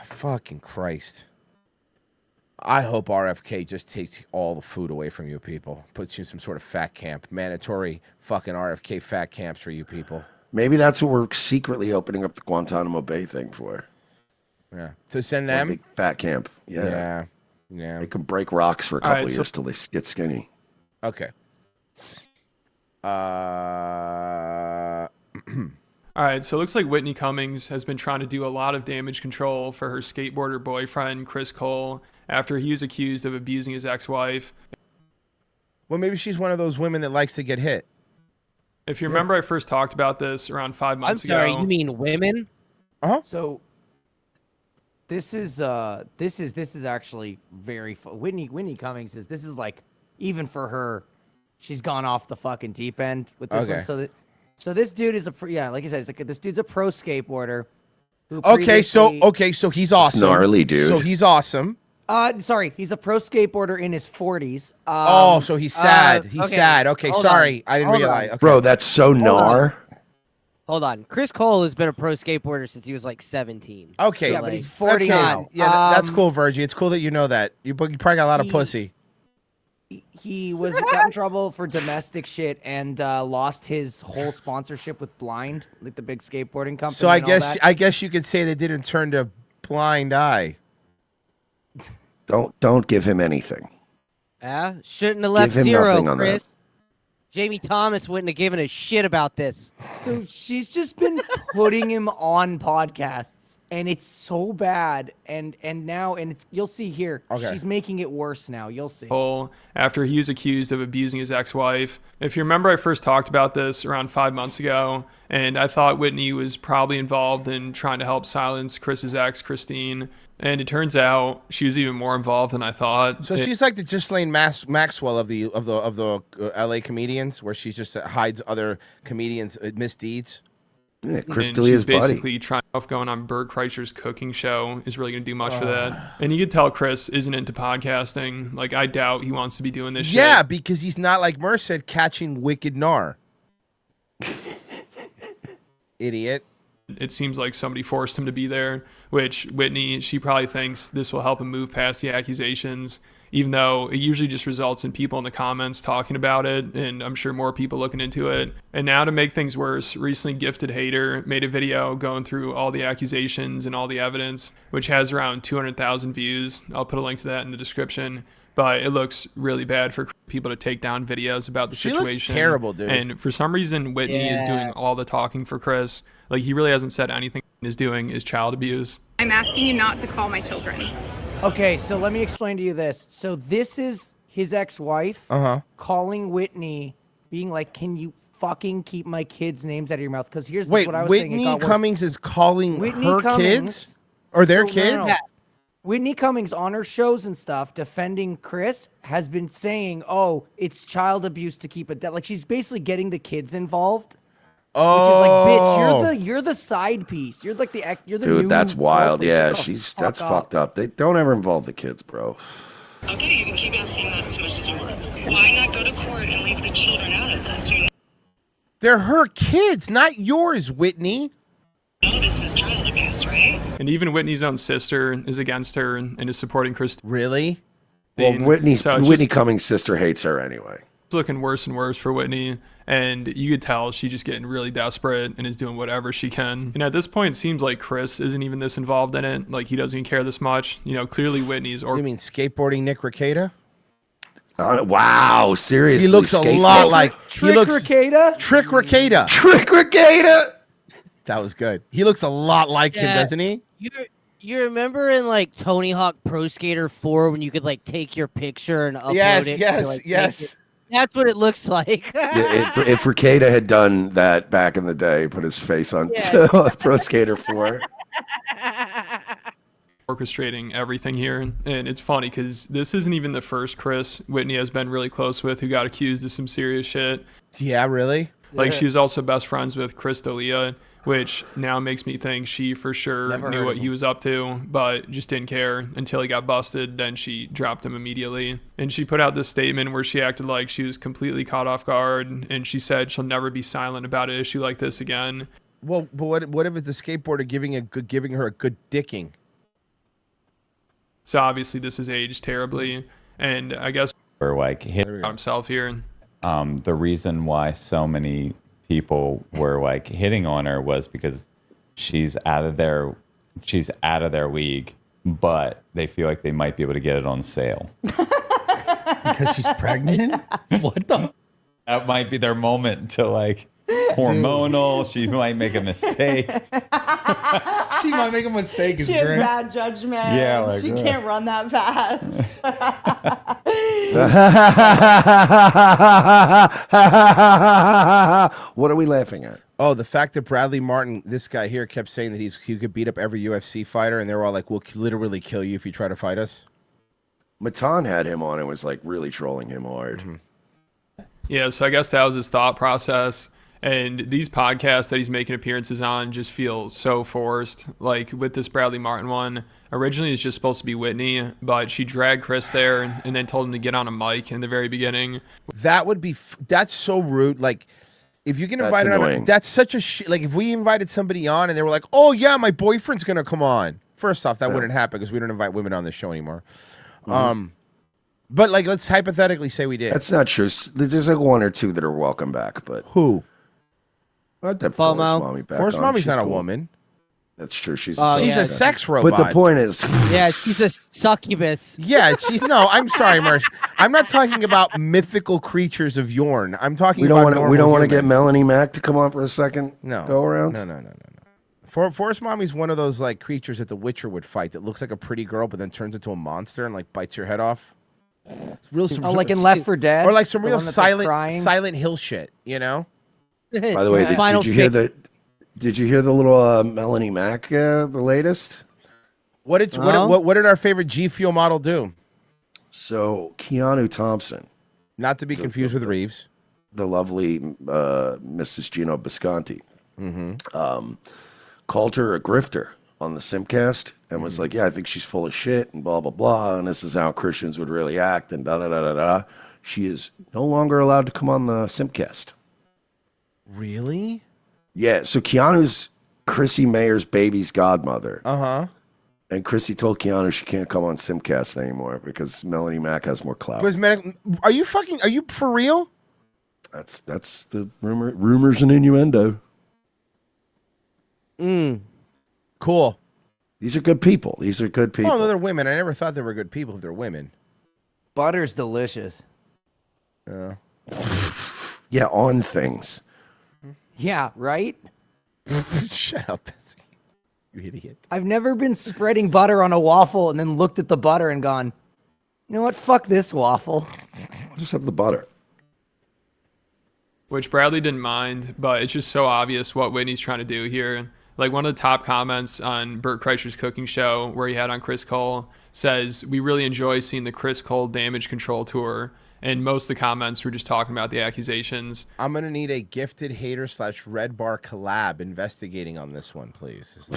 Fucking Christ. I hope RFK just takes all the food away from you people. Puts you in some sort of fat camp. Mandatory fucking RFK fat camps for you people. Maybe that's what we're secretly opening up the Guantanamo Bay thing for. Yeah. To send them? Big fat camp. Yeah. Yeah. They can break rocks for a couple of years till they get skinny. Okay. All right, so it looks like Whitney Cummings has been trying to do a lot of damage control for her skateboarder boyfriend, Chris Cole, after he was accused of abusing his ex-wife. Well, maybe she's one of those women that likes to get hit. If you remember, I first talked about this around 5 months ago. I'm sorry, you mean women? Uh-huh. So this is actually very Whitney Cummings this is like, even for her, she's gone off the fucking deep end with this one. So this dude is like you said, this dude's a pro skateboarder. Okay, so he's awesome. Gnarly, dude. So he's awesome. Sorry, he's a pro skateboarder in his 40s. So he's sad. He's sad. Okay, sorry, I didn't realize. Okay. Bro, that's so gnar. Hold on. Chris Cole has been a pro skateboarder since he was like 17. Okay. Yeah, but he's 40 now. Yeah, that's cool, Virgie. It's cool that you know that. You probably got a lot of pussy. He got in trouble for domestic shit and lost his whole sponsorship with Blind, like the big skateboarding company. So I guess you could say they didn't turn to Blind Eye. Don't give him anything. Shouldn't have left Give him zero, nothing on Chris. that. Jamie Thomas wouldn't have given a shit about this. So she's just been putting him on podcasts, and it's so bad. And you'll see here. Okay. She's making it worse now. You'll see. After he was accused of abusing his ex-wife. If you remember, I first talked about this around 5 months ago, and I thought Whitney was probably involved in trying to help silence Chris's ex, Christine. And it turns out she was even more involved than I thought. So she's like the Ghislaine Maxwell of the LA comedians, where she just hides other comedians' misdeeds. Yeah, Chris D'Elia's basically trying off going on Bert Kreischer's cooking show is really going to do much for that. And you could tell Chris isn't into podcasting. Like, I doubt he wants to be doing this shit. Yeah, because he's not, like Murr said, catching wicked gnar. Idiot. It seems like somebody forced him to be there, which Whitney, she probably thinks this will help him move past the accusations, even though it usually just results in people in the comments talking about it, and I'm sure more people looking into it. And now to make things worse, recently Gifted Hater made a video going through all the accusations and all the evidence, which has around 200,000 views. I'll put a link to that in the description. But it looks really bad for people to take down videos about the situation. Looks terrible, dude. And for some reason, Whitney is doing all the talking for Chris. Like, he really hasn't said anything he's doing is child abuse. I'm asking you not to call my children. Okay, so let me explain to you this. So this is his ex-wife calling Whitney, being like, "Can you fucking keep my kids' names out of your mouth?" Because here's what I was saying. Whitney Cummings is calling Whitney her Cummings, kids or their kids. No. Whitney Cummings on her shows and stuff defending Chris has been saying, "Oh, it's child abuse to keep it that." Like, she's basically getting the kids involved. Which is like, bitch, you're the side piece. You're like you're the Dude, new that's wild. girlfriend. Yeah, Shut the that's fuck fucked up. They don't ever involve the kids, bro. Okay, you can keep asking that as much as you want. Why not go to court and leave the children out of this? They're her kids, not yours, Whitney. No, this is child abuse, right? And even Whitney's own sister is against her and is supporting Chris. Really? Well, Whitney Cummings' sister hates her anyway. It's looking worse and worse for Whitney, and you could tell she's just getting really desperate and is doing whatever she can. And at this point, it seems like Chris isn't even this involved in it. Like, he doesn't even care this much. You know, clearly Whitney's... You mean skateboarding Nick Rekieta? Wow, seriously. He looks a lot like... Trick Rekieta? Trick Rekieta. Trick Rekieta! That was good. He looks a lot like him, doesn't he? You remember in like Tony Hawk Pro Skater 4 when you could like take your picture and upload it? Yes, to, like, yes. That's what it looks like. If Ricada had done that back in the day, put his face on Pro Skater 4. Orchestrating everything here, and it's funny because this isn't even the first Chris Whitney has been really close with who got accused of some serious shit. Yeah, really? Like she was also best friends with Chris D'Elia, which now makes me think she for sure Never knew heard what of he him. was up to, but just didn't care until he got busted. Then she dropped him immediately. And she put out this statement where she acted like she was completely caught off guard, and she said she'll never be silent about an issue like this again. Well, but what if it's a skateboarder giving her a good dicking? So obviously this is aged terribly, and I guess or like hit himself here. The reason why so many people were like hitting on her was because she's out of their league, but they feel like they might be able to get it on sale. Because she's pregnant? What the? That might be their moment to like hormonal. She might make a mistake. She might make a mistake. She has bad judgment. Yeah, like, she can't run that fast. What are we laughing at? Oh, the fact that Bradley Martin, this guy here, kept saying that he could beat up every UFC fighter, and they were all like, "We'll literally kill you if you try to fight us." Matan had him on and was like really trolling him hard. Yeah, so I guess that was his thought process. And these podcasts that he's making appearances on just feel so forced. Like with this Bradley Martin one, originally it's just supposed to be Whitney, but she dragged Chris there and then told him to get on a mic in the very beginning. That would be that's so rude. Like, if you get That's invited on, annoying. that's such a shit. Like, if we invited somebody on and they were like, "Oh yeah, my boyfriend's gonna come on." First off, that wouldn't happen because we don't invite women on this show anymore. But like, let's hypothetically say we did. That's not true. There's like one or two that are welcome back, but who? I'd have Forrest Mommy back Forrest on. Mommy's She's not a cool. woman. That's true. She's She's a sex robot. But the point is, Yeah, she's a succubus. yeah, she's no. I'm sorry, Mersh. I'm not talking about mythical creatures of Yorn. I'm talking we don't about want to. We don't want to get humans. Melanie Mack to come on for a second. No. Go around. No. Forrest Mommy's one of those like creatures that the Witcher would fight that looks like a pretty girl but then turns into a monster and like bites your head off. It's real. like in Left 4 Dead, or like some the real one that's, like, crying. Silent Hill shit. You know. By the way, did you hear the? Did you hear the little Melanie Mack, the latest? What did our favorite G Fuel model do? So Keanu Thompson, not to be confused with Reeves, the lovely Mrs. Gino Bisconti, called her a grifter on the Simcast and was like, "Yeah, I think she's full of shit and blah blah blah, and this is how Christians would really act and da da da da da." She is no longer allowed to come on the Simcast. Really? Yeah, so Keanu's Chrissy Mayer's baby's godmother. Uh-huh. And Chrissy told Keanu she can't come on Simcast anymore because Melanie Mack has more clout. Are you for real? That's the rumors and innuendo. Cool. These are good people. These are good people. Oh, no, they're women. I never thought they were good people if they're women. Butter's delicious. Yeah, on things. Yeah, right? Shut up, Bessie. You idiot. I've never been spreading butter on a waffle and then looked at the butter and gone, you know what? Fuck this waffle. I'll just have the butter. Which Bradley didn't mind, but it's just so obvious what Whitney's trying to do here. Like one of the top comments on Bert Kreischer's cooking show where he had on Chris Cole says, "We really enjoy seeing the Chris Cole damage control tour." And most of the comments were just talking about the accusations. I'm going to need a Gifted Hater / Red Bar collab investigating on this one, please.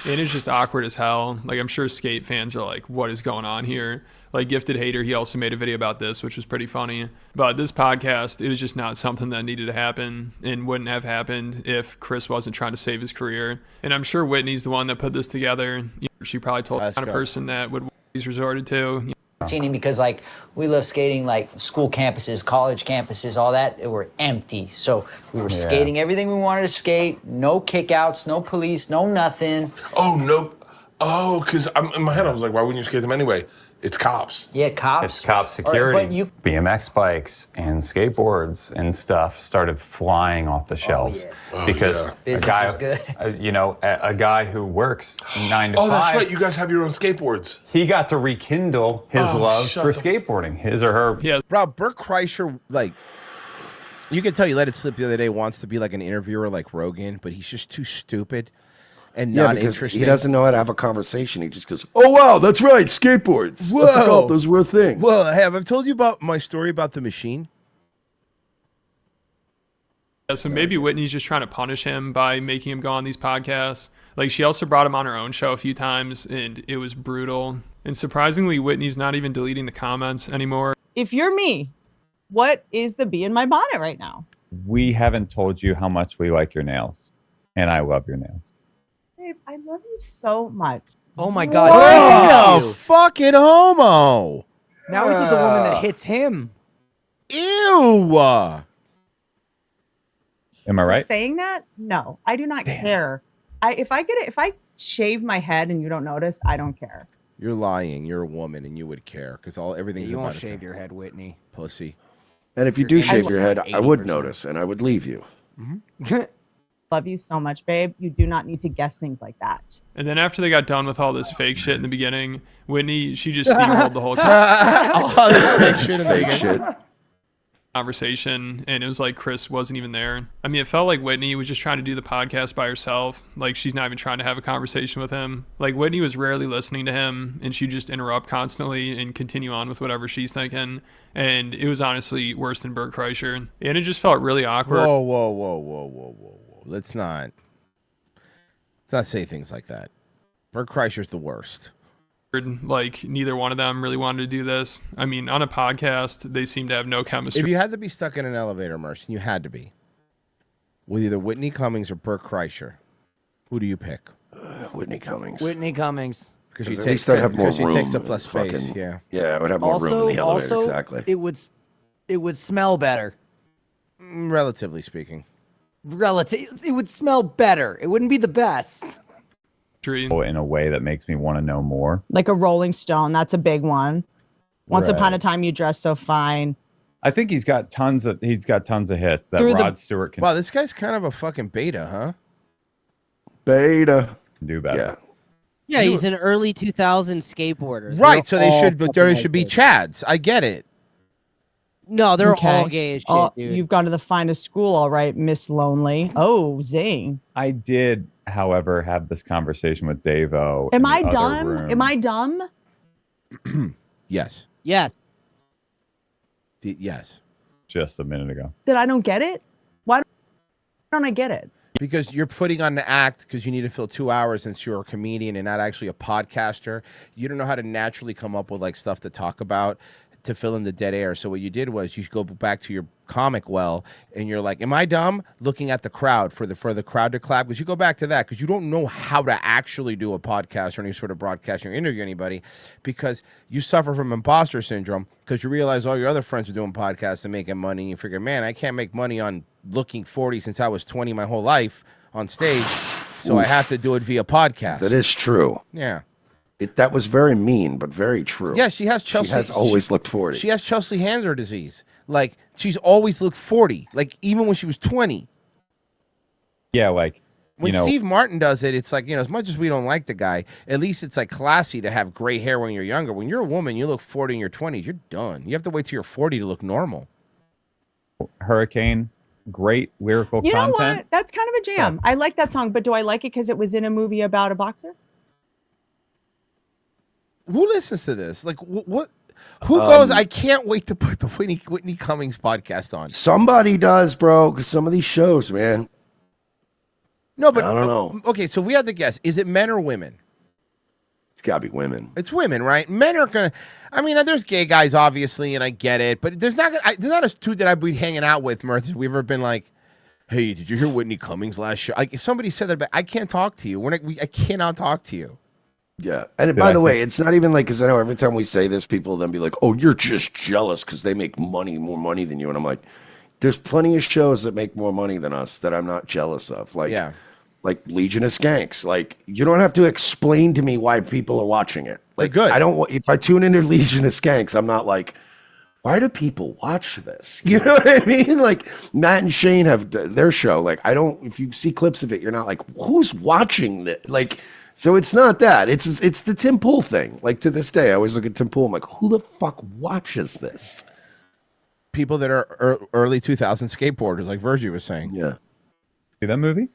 And it's just awkward as hell. Like, I'm sure skate fans are like, what is going on here? Like, Gifted Hater, he also made a video about this, which was pretty funny. But this podcast, it was just not something that needed to happen and wouldn't have happened if Chris wasn't trying to save his career. And I'm sure Whitney's the one that put this together. You know, she probably told the kind of person that he's resorted to. Because like we love skating, like school campuses, college campuses, all that, it were empty. So we were skating everything we wanted to skate. No kickouts, no police, no nothing. Oh no! Oh, because in my head I was like, why wouldn't you skate them anyway? It's cops. Yeah, cops. It's cop security. But you, BMX bikes and skateboards and stuff started flying off the shelves because a Business guy, was good. a guy who works 9 to 5. Oh, that's right. You guys have your own skateboards. He got to rekindle his love shut for the- skateboarding, his or her. Yeah. Bro, Bert Kreischer, like, you can tell you let it slip the other day, wants to be like an interviewer like Rogan, but he's just too stupid and not because interesting. he doesn't know how to have a conversation. He just goes, "Oh wow, that's right, skateboards. Whoa. I forgot those were a thing." Well, have I told you about my story about the machine? Yeah, so maybe Whitney's just trying to punish him by making him go on these podcasts. Like, she also brought him on her own show a few times, and it was brutal. And surprisingly, Whitney's not even deleting the comments anymore. If you're me, what is the bee in my bonnet right now? We haven't told you how much we like your nails, and I love your nails. Babe, I love you so much. Oh my God. Oh, Ew. fucking homo. Now he's with the woman that hits him. Ew. Am I right? Saying that? No, I do not care. If I shave my head and you don't notice, I don't care. You're lying. You're a woman, and you would care because everything's You about won't it. shave your head, Whitney. Pussy. And if you Your do name shave looks your head, like I would 80%. notice, and I would leave you. Love you so much, babe. You do not need to guess things like that. And then after they got done with all this fake shit in the beginning, Whitney, she just steamrolled the whole All this fake shit in the Fake beginning. shit. conversation, and it was like Chris wasn't even there. I mean, it felt like Whitney was just trying to do the podcast by herself. Like, she's not even trying to have a conversation with him. Like, Whitney was rarely listening to him, and she'd just interrupt constantly and continue on with whatever she's thinking. And it was honestly worse than Bert Kreischer. And it just felt really awkward. Whoa. Let's not say things like that. Bert Kreischer's the worst. Like, neither one of them really wanted to do this. I mean, on a podcast, they seem to have no chemistry. If you had to be stuck in an elevator, Mercy, you had to be with either Whitney Cummings or Bert Kreischer, who do you pick? Whitney Cummings. Whitney Cummings. Because At least I'd have more room. He takes up less Fucking- space. Yeah. Yeah, I would have more room in the elevator. Also, Exactly. it would smell better. Relatively speaking. It would smell better. It wouldn't be the best. In a way that makes me want to know more. Like a Rolling Stone. That's a big one. Once upon a Right. time, you dressed so fine. I think he's got tons of hits that Through the- Rod Stewart can Wow, this guy's kind of a fucking beta, huh? Beta. do better. Yeah, he's an early 2000s skateboarder. Right, so They're all there fucking should be like Chads. I get it. No, they're Okay. all gay as shit, dude. You've gone to the finest school, all right, Miss Lonely. Oh, zing. I did, however, have this conversation with Davo. Am in I the other dumb? room Am I dumb? Yes. Yes. Yes. just a minute ago. That I don't get it? Why don't I get it? Because you're putting on the act because you need to fill 2 hours since you're a comedian and not actually a podcaster. You don't know how to naturally come up with like stuff to talk about to fill in the dead air. So what you did was you go back to your comic well and you're like, am I dumb? Looking at the crowd for the crowd to clap. Because you go back to that because you don't know how to actually do a podcast or any sort of broadcasting or interview anybody because you suffer from imposter syndrome because you realize all your other friends are doing podcasts and making money and you figure, man, I can't make money on looking 40 since I was 20 my whole life on stage. So I have to do it via podcast. That is true. Yeah. That was very mean, but very true. Yeah, she has Chelsea. She has always looked 40. She has Chelsea Handler disease. Like, she's always looked 40. Like, even when she was 20. Yeah, like, When Steve Martin does it, it's like, as much as we don't like the guy, at least it's like classy to have gray hair when you're younger. When you're a woman, you look 40 in your 20s, you're done. You have to wait till you're 40 to look normal. Hurricane, great lyrical You know content. what? That's kind of a jam. I like that song, but do I like it because it was in a movie about a boxer? Who listens to this? Like, what? Who goes, I can't wait to put the Whitney Cummings podcast on? Somebody does, bro, because some of these shows, man. No, but I don't know. Okay, so we have to guess. Is it men or women? It's got to be women. It's women, right? Men are gonna. I mean, there's gay guys, obviously, and I get it, but there's not a dude that I'd be hanging out with, Mirth. We've ever been like, "Hey, did you hear Whitney Cummings last show?" Like, if somebody said that, but I can't talk to you. I cannot talk to you. Yeah. And by the way, it's not even like, because I know every time we say this, people then be like, oh, you're just jealous because they make more money than you. And I'm like, there's plenty of shows that make more money than us that I'm not jealous of. Like, like Legion of Skanks. Like, you don't have to explain to me why people are watching it. Like, good. I don't. If I tune into Legion of Skanks, I'm not like, why do people watch this? You know what I mean? Like Matt and Shane have their show. Like, I don't. If you see clips of it, you're not like, who's watching this? Like, so it's not that. It's the Tim Pool thing. Like, to this day, I always look at Tim Pool. I'm like, who the fuck watches this? People that are early 2000 skateboarders, like Virgie was saying. Yeah. See that movie?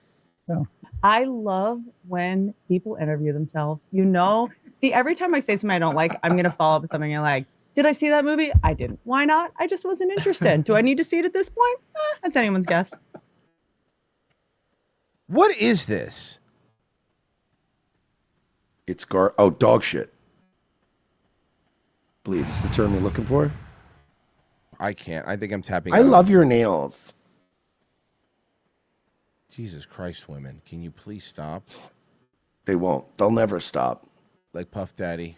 No. I love when people interview themselves. You know, see, every time I say something I don't like, I'm going to follow up with something I like. Did I see that movie? I didn't. Why not? I just wasn't interested. Do I need to see it at this point? That's anyone's guess. What is this? It's dog shit. I believe it's the term you're looking for. I can't. I think I'm tapping. I love your nails. Jesus Christ, women. Can you please stop? They won't. They'll never stop. Like Puff Daddy.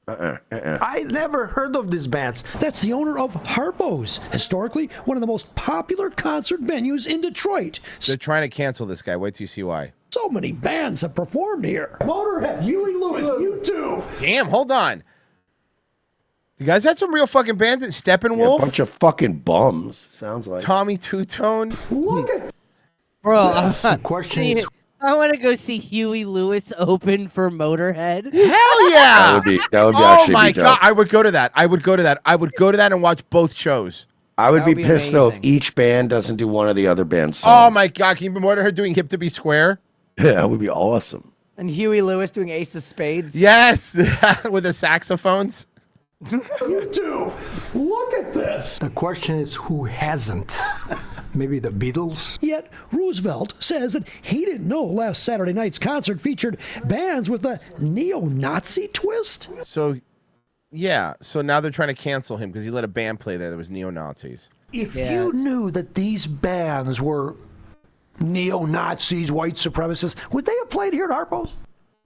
I never heard of these bands. That's the owner of Harpo's, historically one of the most popular concert venues in Detroit. They're trying to cancel this guy. Wait till you see why. So many bands have performed here. Motorhead, Huey Lewis, U2. Damn, hold on. You guys had some real fucking bands at Steppenwolf? A bunch of fucking bums, sounds like. Tommy Two-Tone? Look at... Bro, The question is... I want to go see Huey Lewis open for Motorhead. Hell yeah! That would be Oh actually my be dope. God, I would go to that. I would go to that and watch both shows. I would That be would be pissed though if amazing. each band doesn't do one of the other band's Oh songs. my God, can you imagine her doing Hip to Be Square? Yeah, that would be awesome. And Huey Lewis doing Ace of Spades. Yes, with the saxophones. U2. Look at this. The question is, who hasn't? Maybe the Beatles? Yet Roosevelt says that he didn't know last Saturday night's concert featured bands with a neo-Nazi twist. So, yeah. So now they're trying to cancel him because he let a band play there that was neo-Nazis. If you knew that these bands were neo-Nazis, white supremacists, would they have played here at Harpo's?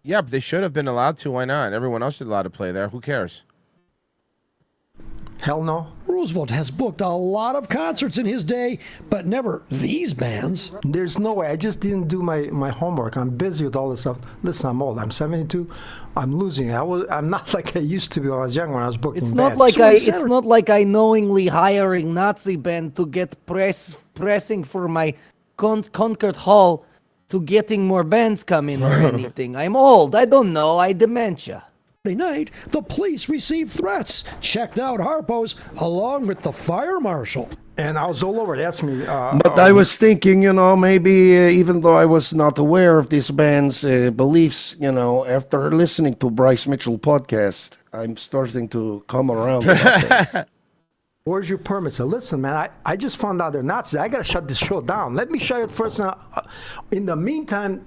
Yeah, but they should have been allowed to. Why not? Everyone else should be allowed to play there. Who cares? Hell no. Roosevelt has booked a lot of concerts in his day, but never these bands. There's no way. I just didn't do my homework. I'm busy with all this stuff. Listen, I'm old. I'm 72. I'm losing. I'm not like I used to be when I was young, when I was booking It's bands. not like I knowingly hiring Nazi band to get pressing for my Concord Hall to getting more bands come in or anything. I'm old. I don't know. I dementia. Night, the police received threats, checked out Harpo's along with the fire marshal. And I was all over. They asked me. But I was thinking, maybe even though I was not aware of this band's beliefs, after listening to Bryce Mitchell podcast, I'm starting to come around. Where's your permit? So listen, man, I just found out they're Nazis. I got to shut this show down. Let me shut it first. In the meantime,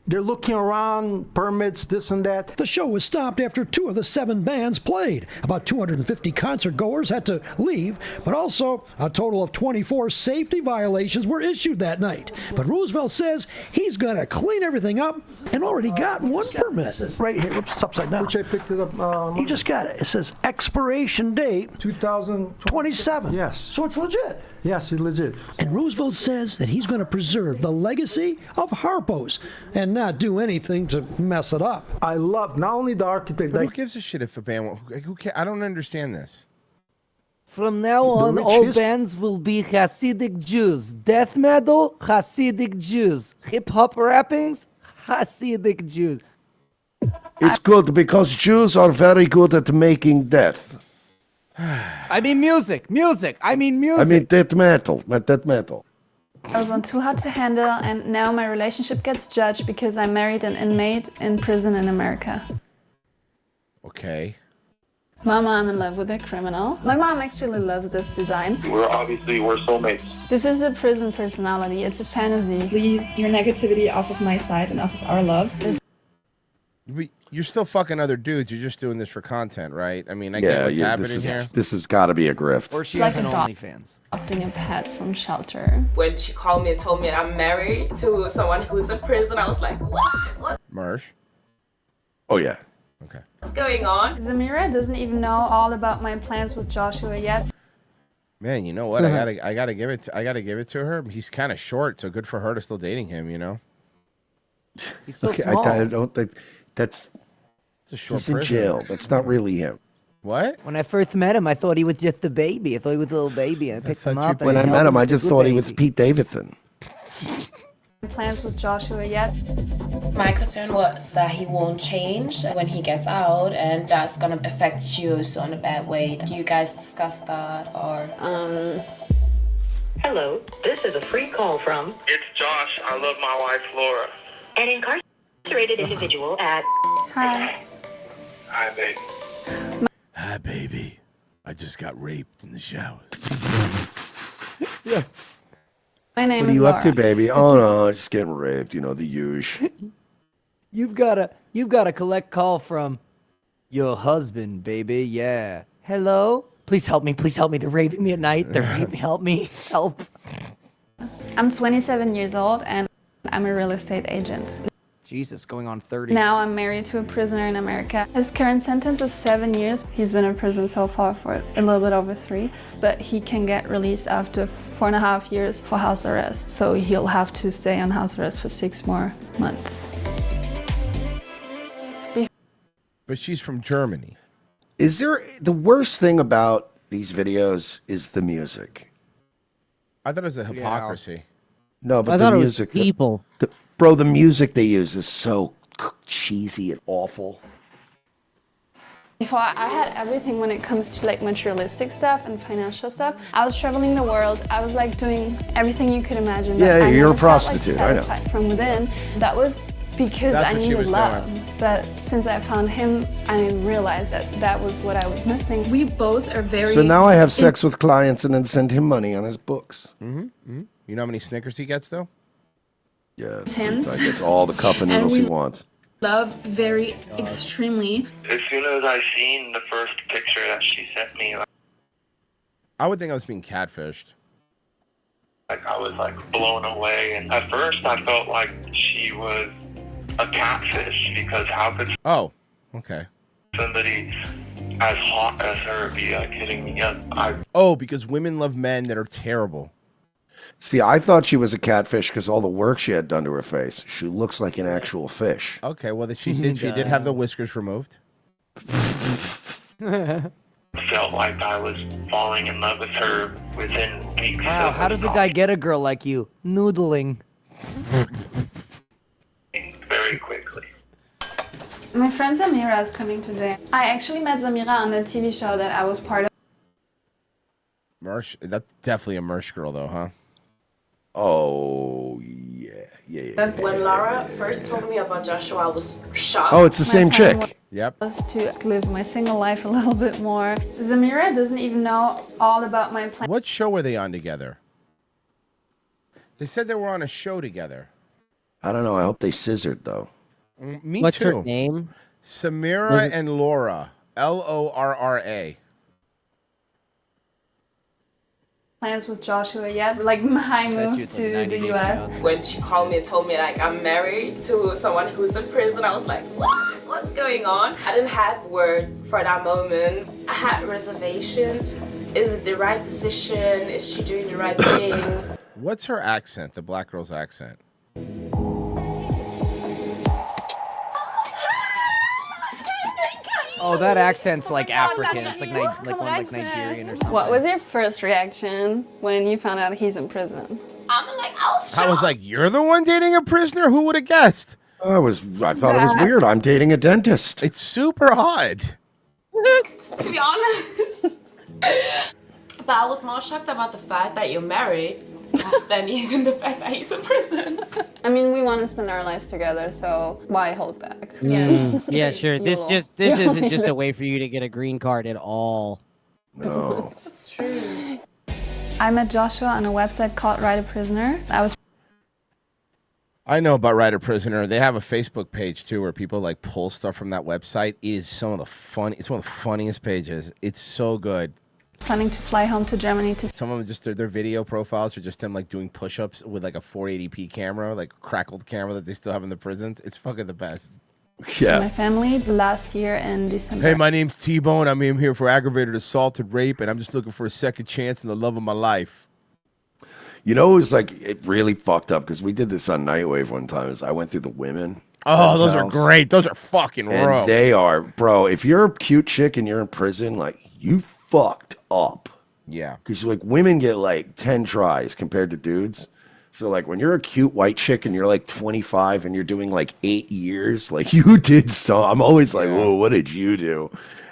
they're looking around, permits, this and that. The show was stopped after 2 of the 7 bands played. About 250 concert goers had to leave, but also a total of 24 safety violations were issued that night. But Roosevelt says he's going to clean everything up and already got one permit. Right here, oops, it's upside down. Which I picked it up. You just got it. It says expiration date 2027. Yes. So it's legit. Yes, it's legit. And Roosevelt says that he's going to preserve the legacy of Harpo's and not do anything to mess it up. I love not only the architect. But who gives a shit if a band? Who cares? I don't understand this. From now on, all bands will be Hasidic Jews. Death metal, Hasidic Jews. Hip hop rappings, Hasidic Jews. It's good because Jews are very good at making death. I mean music. I mean death metal. I was on Too Hot to Handle, and now my relationship gets judged because I married an inmate in prison in America. Okay. Mama, I'm in love with a criminal. My mom actually loves this design. We're soulmates. This is a prison personality. It's a fantasy. Leave your negativity off of my side and off of our love. You're still fucking other dudes. You're just doing this for content, right? I mean, I get what's happening here. This has got to be a grift. Or she It's has like an a dog. OnlyFans. Adopting a pet from shelter. When she called me and told me I'm married to someone who's in prison, I was like, what? Marsh? Oh, yeah. Okay. What's going on? Zamira doesn't even know all about my plans with Joshua yet. Man, you know what? I gotta give it to her. He's kind of short, so good for her to still dating him. He's so Okay, small. I don't think that's. It's a He's in jail. That's not really him. What? When I first met him, I thought he was just a baby. I thought he was a little baby. And I picked him up. When I met him, I just thought he was Pete Davidson. Plans with Joshua yet? My concern was that he won't change when he gets out, and that's gonna affect you so in a bad way. Do you guys discuss that, or? Hello, this is a free call from It's Josh. I love my wife, Laura. an incarcerated individual at. Hi. Hi, babe. Hi, baby. I just got raped in the showers. My name What are is you Laura. up to, baby? Oh no, just getting raped. You know the usual. You've got a collect call from your husband, baby. Yeah. Hello. Please help me. Please help me. They're raping me at night. They're raping me. Help me. Help. I'm 27 years old and I'm a real estate agent. Jesus, going on 30. Now I'm married to a prisoner in America. His current sentence is 7 years. He's been in prison so far for a little bit over 3, but he can get released after 4.5 years for house arrest. So he'll have to stay on house arrest for 6 more months. But she's from Germany. Is there the worst thing about these videos is the music? I thought it was a hypocrisy. No, but I the thought it was music, people. Bro, the music they use is so cheesy and awful. Before I had everything when it comes to like materialistic stuff and financial stuff. I was traveling the world. I was like doing everything you could imagine. But Yeah, I you're a never prostitute, I know. Felt, like, satisfied from within. That was because That's I what she needed was love. doing. But since I found him, I realized that that was what I was missing. We both are very. So now I have sex with clients and then send him money on his books. Mm-hmm. You know how many Snickers he gets, though? Yeah, Intense. he gets all the cup of noodles he wants. Love very extremely. As soon as I seen the first picture that she sent me, I would think I was being catfished. like I was like blown away. And at first, I felt like she was a catfish because how could Oh, okay. somebody as hot as her be like hitting me up? Oh, because women love men that are terrible. See, I thought she was a catfish because all the work she had done to her face. She looks like an actual fish. Okay, well, she did. She did have the whiskers removed. felt like I was falling in love with her within weeks. Wow, of how does a us guy get a girl like you? Noodling. talking very quickly. My friend Zamira is coming today. I actually met Zamira on the TV show that I was part of. Mersh, that's definitely a Mersh girl, though, huh? Oh, yeah. When Laura first told me about Joshua, I was shocked. Oh, it's the My same plan chick. Yep. Was to live my single life a little bit more. Zamira doesn't even know all about my plan. What show were they on together? They said they were on a show together. I don't know. I hope they scissored, though. Me What's too. her name? Samira Was it- and Laura. Lorra. Plans with Joshua yet? Like my move to the US. When she called me and told me like I'm married to someone who's in prison, I was like, what? What's going on? I didn't have words for that moment. I had reservations. Is it the right decision? Is she doing the right thing? What's her accent? The black girl's accent. Oh, that accent's like African. It's like like Nigerian or something. What was your first reaction when you found out he's in prison? I'm like, I was I was like, "You're the one dating a prisoner? Who would have guessed?" I thought it was weird. I'm dating a dentist. It's super odd. to be honest. But I was more shocked about the fact that you're married than even the fact that he's in prison. I mean, we want to spend our lives together, so why hold back? Yeah, sure. This Little. isn't just a way for you to get a green card at all. No. It's true. I met Joshua on a website called Write a Prisoner. I know about Writer Prisoner. They have a Facebook page too, where people like pull stuff from that website. It is some of the fun. It's one of the funniest pages. It's so good. Planning to fly home to Germany to Some of them just their video profiles are just them like doing push-ups with like a 480p camera, like crackled camera that they still have in the prisons. It's fucking the best. see my family last year in December. Hey, my name's T-Bone. I'm here for aggravated assault and rape, and I'm just looking for a second chance in the love of my life. You know, it was like it really fucked up because we did this on Nightwave one time. Is I went through the women Oh, those are pals. great. Those are fucking raw. And they are, bro. If you're a cute chick and you're in prison, like you fucked up. Yeah. Because like women get like 10 tries compared to dudes. So like when you're a cute white chick and you're like 25 and you're doing like 8 years, like you did so. I'm always like, whoa, what did you do?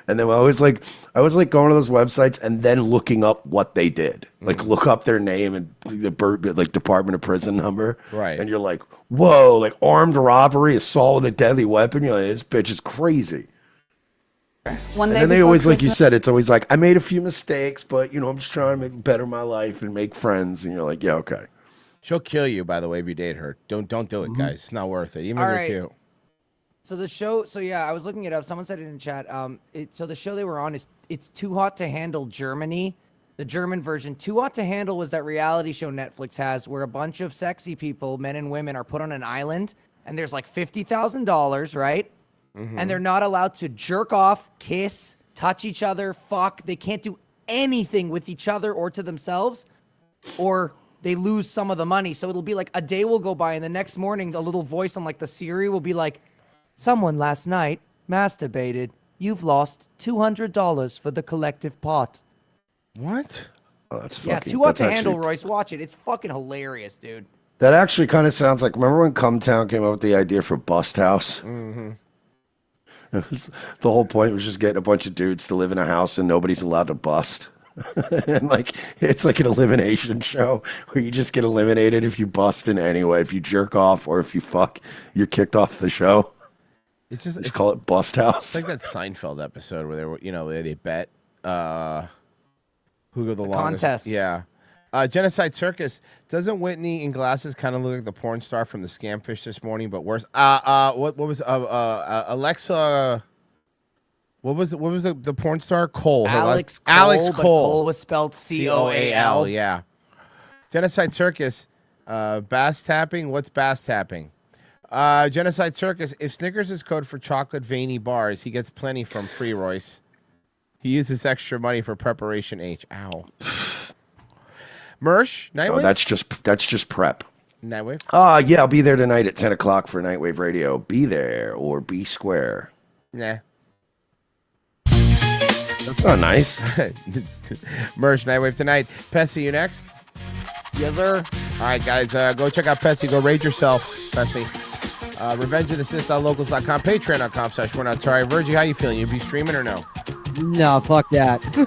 And then I was like going to those websites and then looking up what they did. Like look up their name and the like Department of Prison number. Right. And you're like, whoa, like armed robbery, assault with a deadly weapon. You're like, this bitch is crazy. One And day then they before always, like you Christmas- said, it's always like, I made a few mistakes, but I'm just trying to better my life and make friends. And you're like, yeah, okay. She'll kill you, by the way, if you date her. Don't do it, guys. It's not worth it. Even All if right. you're cute. So the show, I was looking it up. Someone said it in chat. So the show they were on it's Too Hot to Handle Germany, the German version. Too Hot to Handle was that reality show Netflix has where a bunch of sexy people, men and women, are put on an island and there's like $50,000, right? And they're not allowed to jerk off, kiss, touch each other, fuck. They can't do anything with each other or to themselves, or they lose some of the money. So it'll be like a day will go by and the next morning the little voice on like the Siri will be like, someone last night masturbated. You've lost $200 for the collective pot. What? Oh, that's Yeah, fucking, Too Hot that's to actually- Handle, Royce. Watch it. It's fucking hilarious, dude. That actually kind of sounds like, remember when Cumtown came up with the idea for Bust House? Mm-hmm. It was, the whole point was just getting a bunch of dudes to live in a house and nobody's allowed to bust. And like it's like an elimination show where you just get eliminated if you bust in any way. If you jerk off or if you fuck, you're kicked off the show. It's just call it Bust House. It's like that Seinfeld episode where they were, they bet who go the longest. contest. Yeah. Genocide Circus. Doesn't Whitney in glasses kind of look like the porn star from the Scamfish this morning, but worse? What was Alexa? What was the porn star? Cole. Alex Cole, Alex but Cole. Cole was spelled C-O-A-L. Yeah. Genocide Circus. Bass tapping. What's bass tapping? Genocide Circus. If Snickers is code for chocolate veiny bars, he gets plenty from Free Royce. He uses extra money for preparation H. Ow. Mersh, Nightwave? Oh, that's just prep. Nightwave? Yeah, I'll be there tonight at 10 o'clock for Nightwave Radio. Be there or be square. Nah. That's not nice. Mersh, Nightwave tonight. Pessy, you next? Yes, sir. All right, guys, go check out Pessy. Go raid yourself, Pessy. RevengeOfTheSith.locals.com, Patreon.com/We're Not Sorry. Virgie, how you feeling? You be streaming or no? No, fuck that. All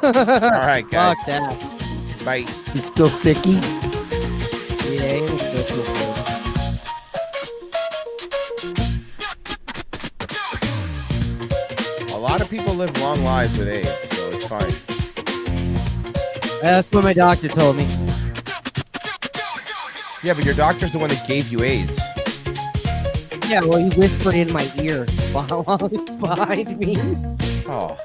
right, guys. Fuck that. Bye. You still sicky? A lot of people live long lives with AIDS, so it's fine. That's what my doctor told me. Yeah, but your doctor's the one that gave you AIDS. Yeah, well, he whispered in my ear while he was behind me. Oh.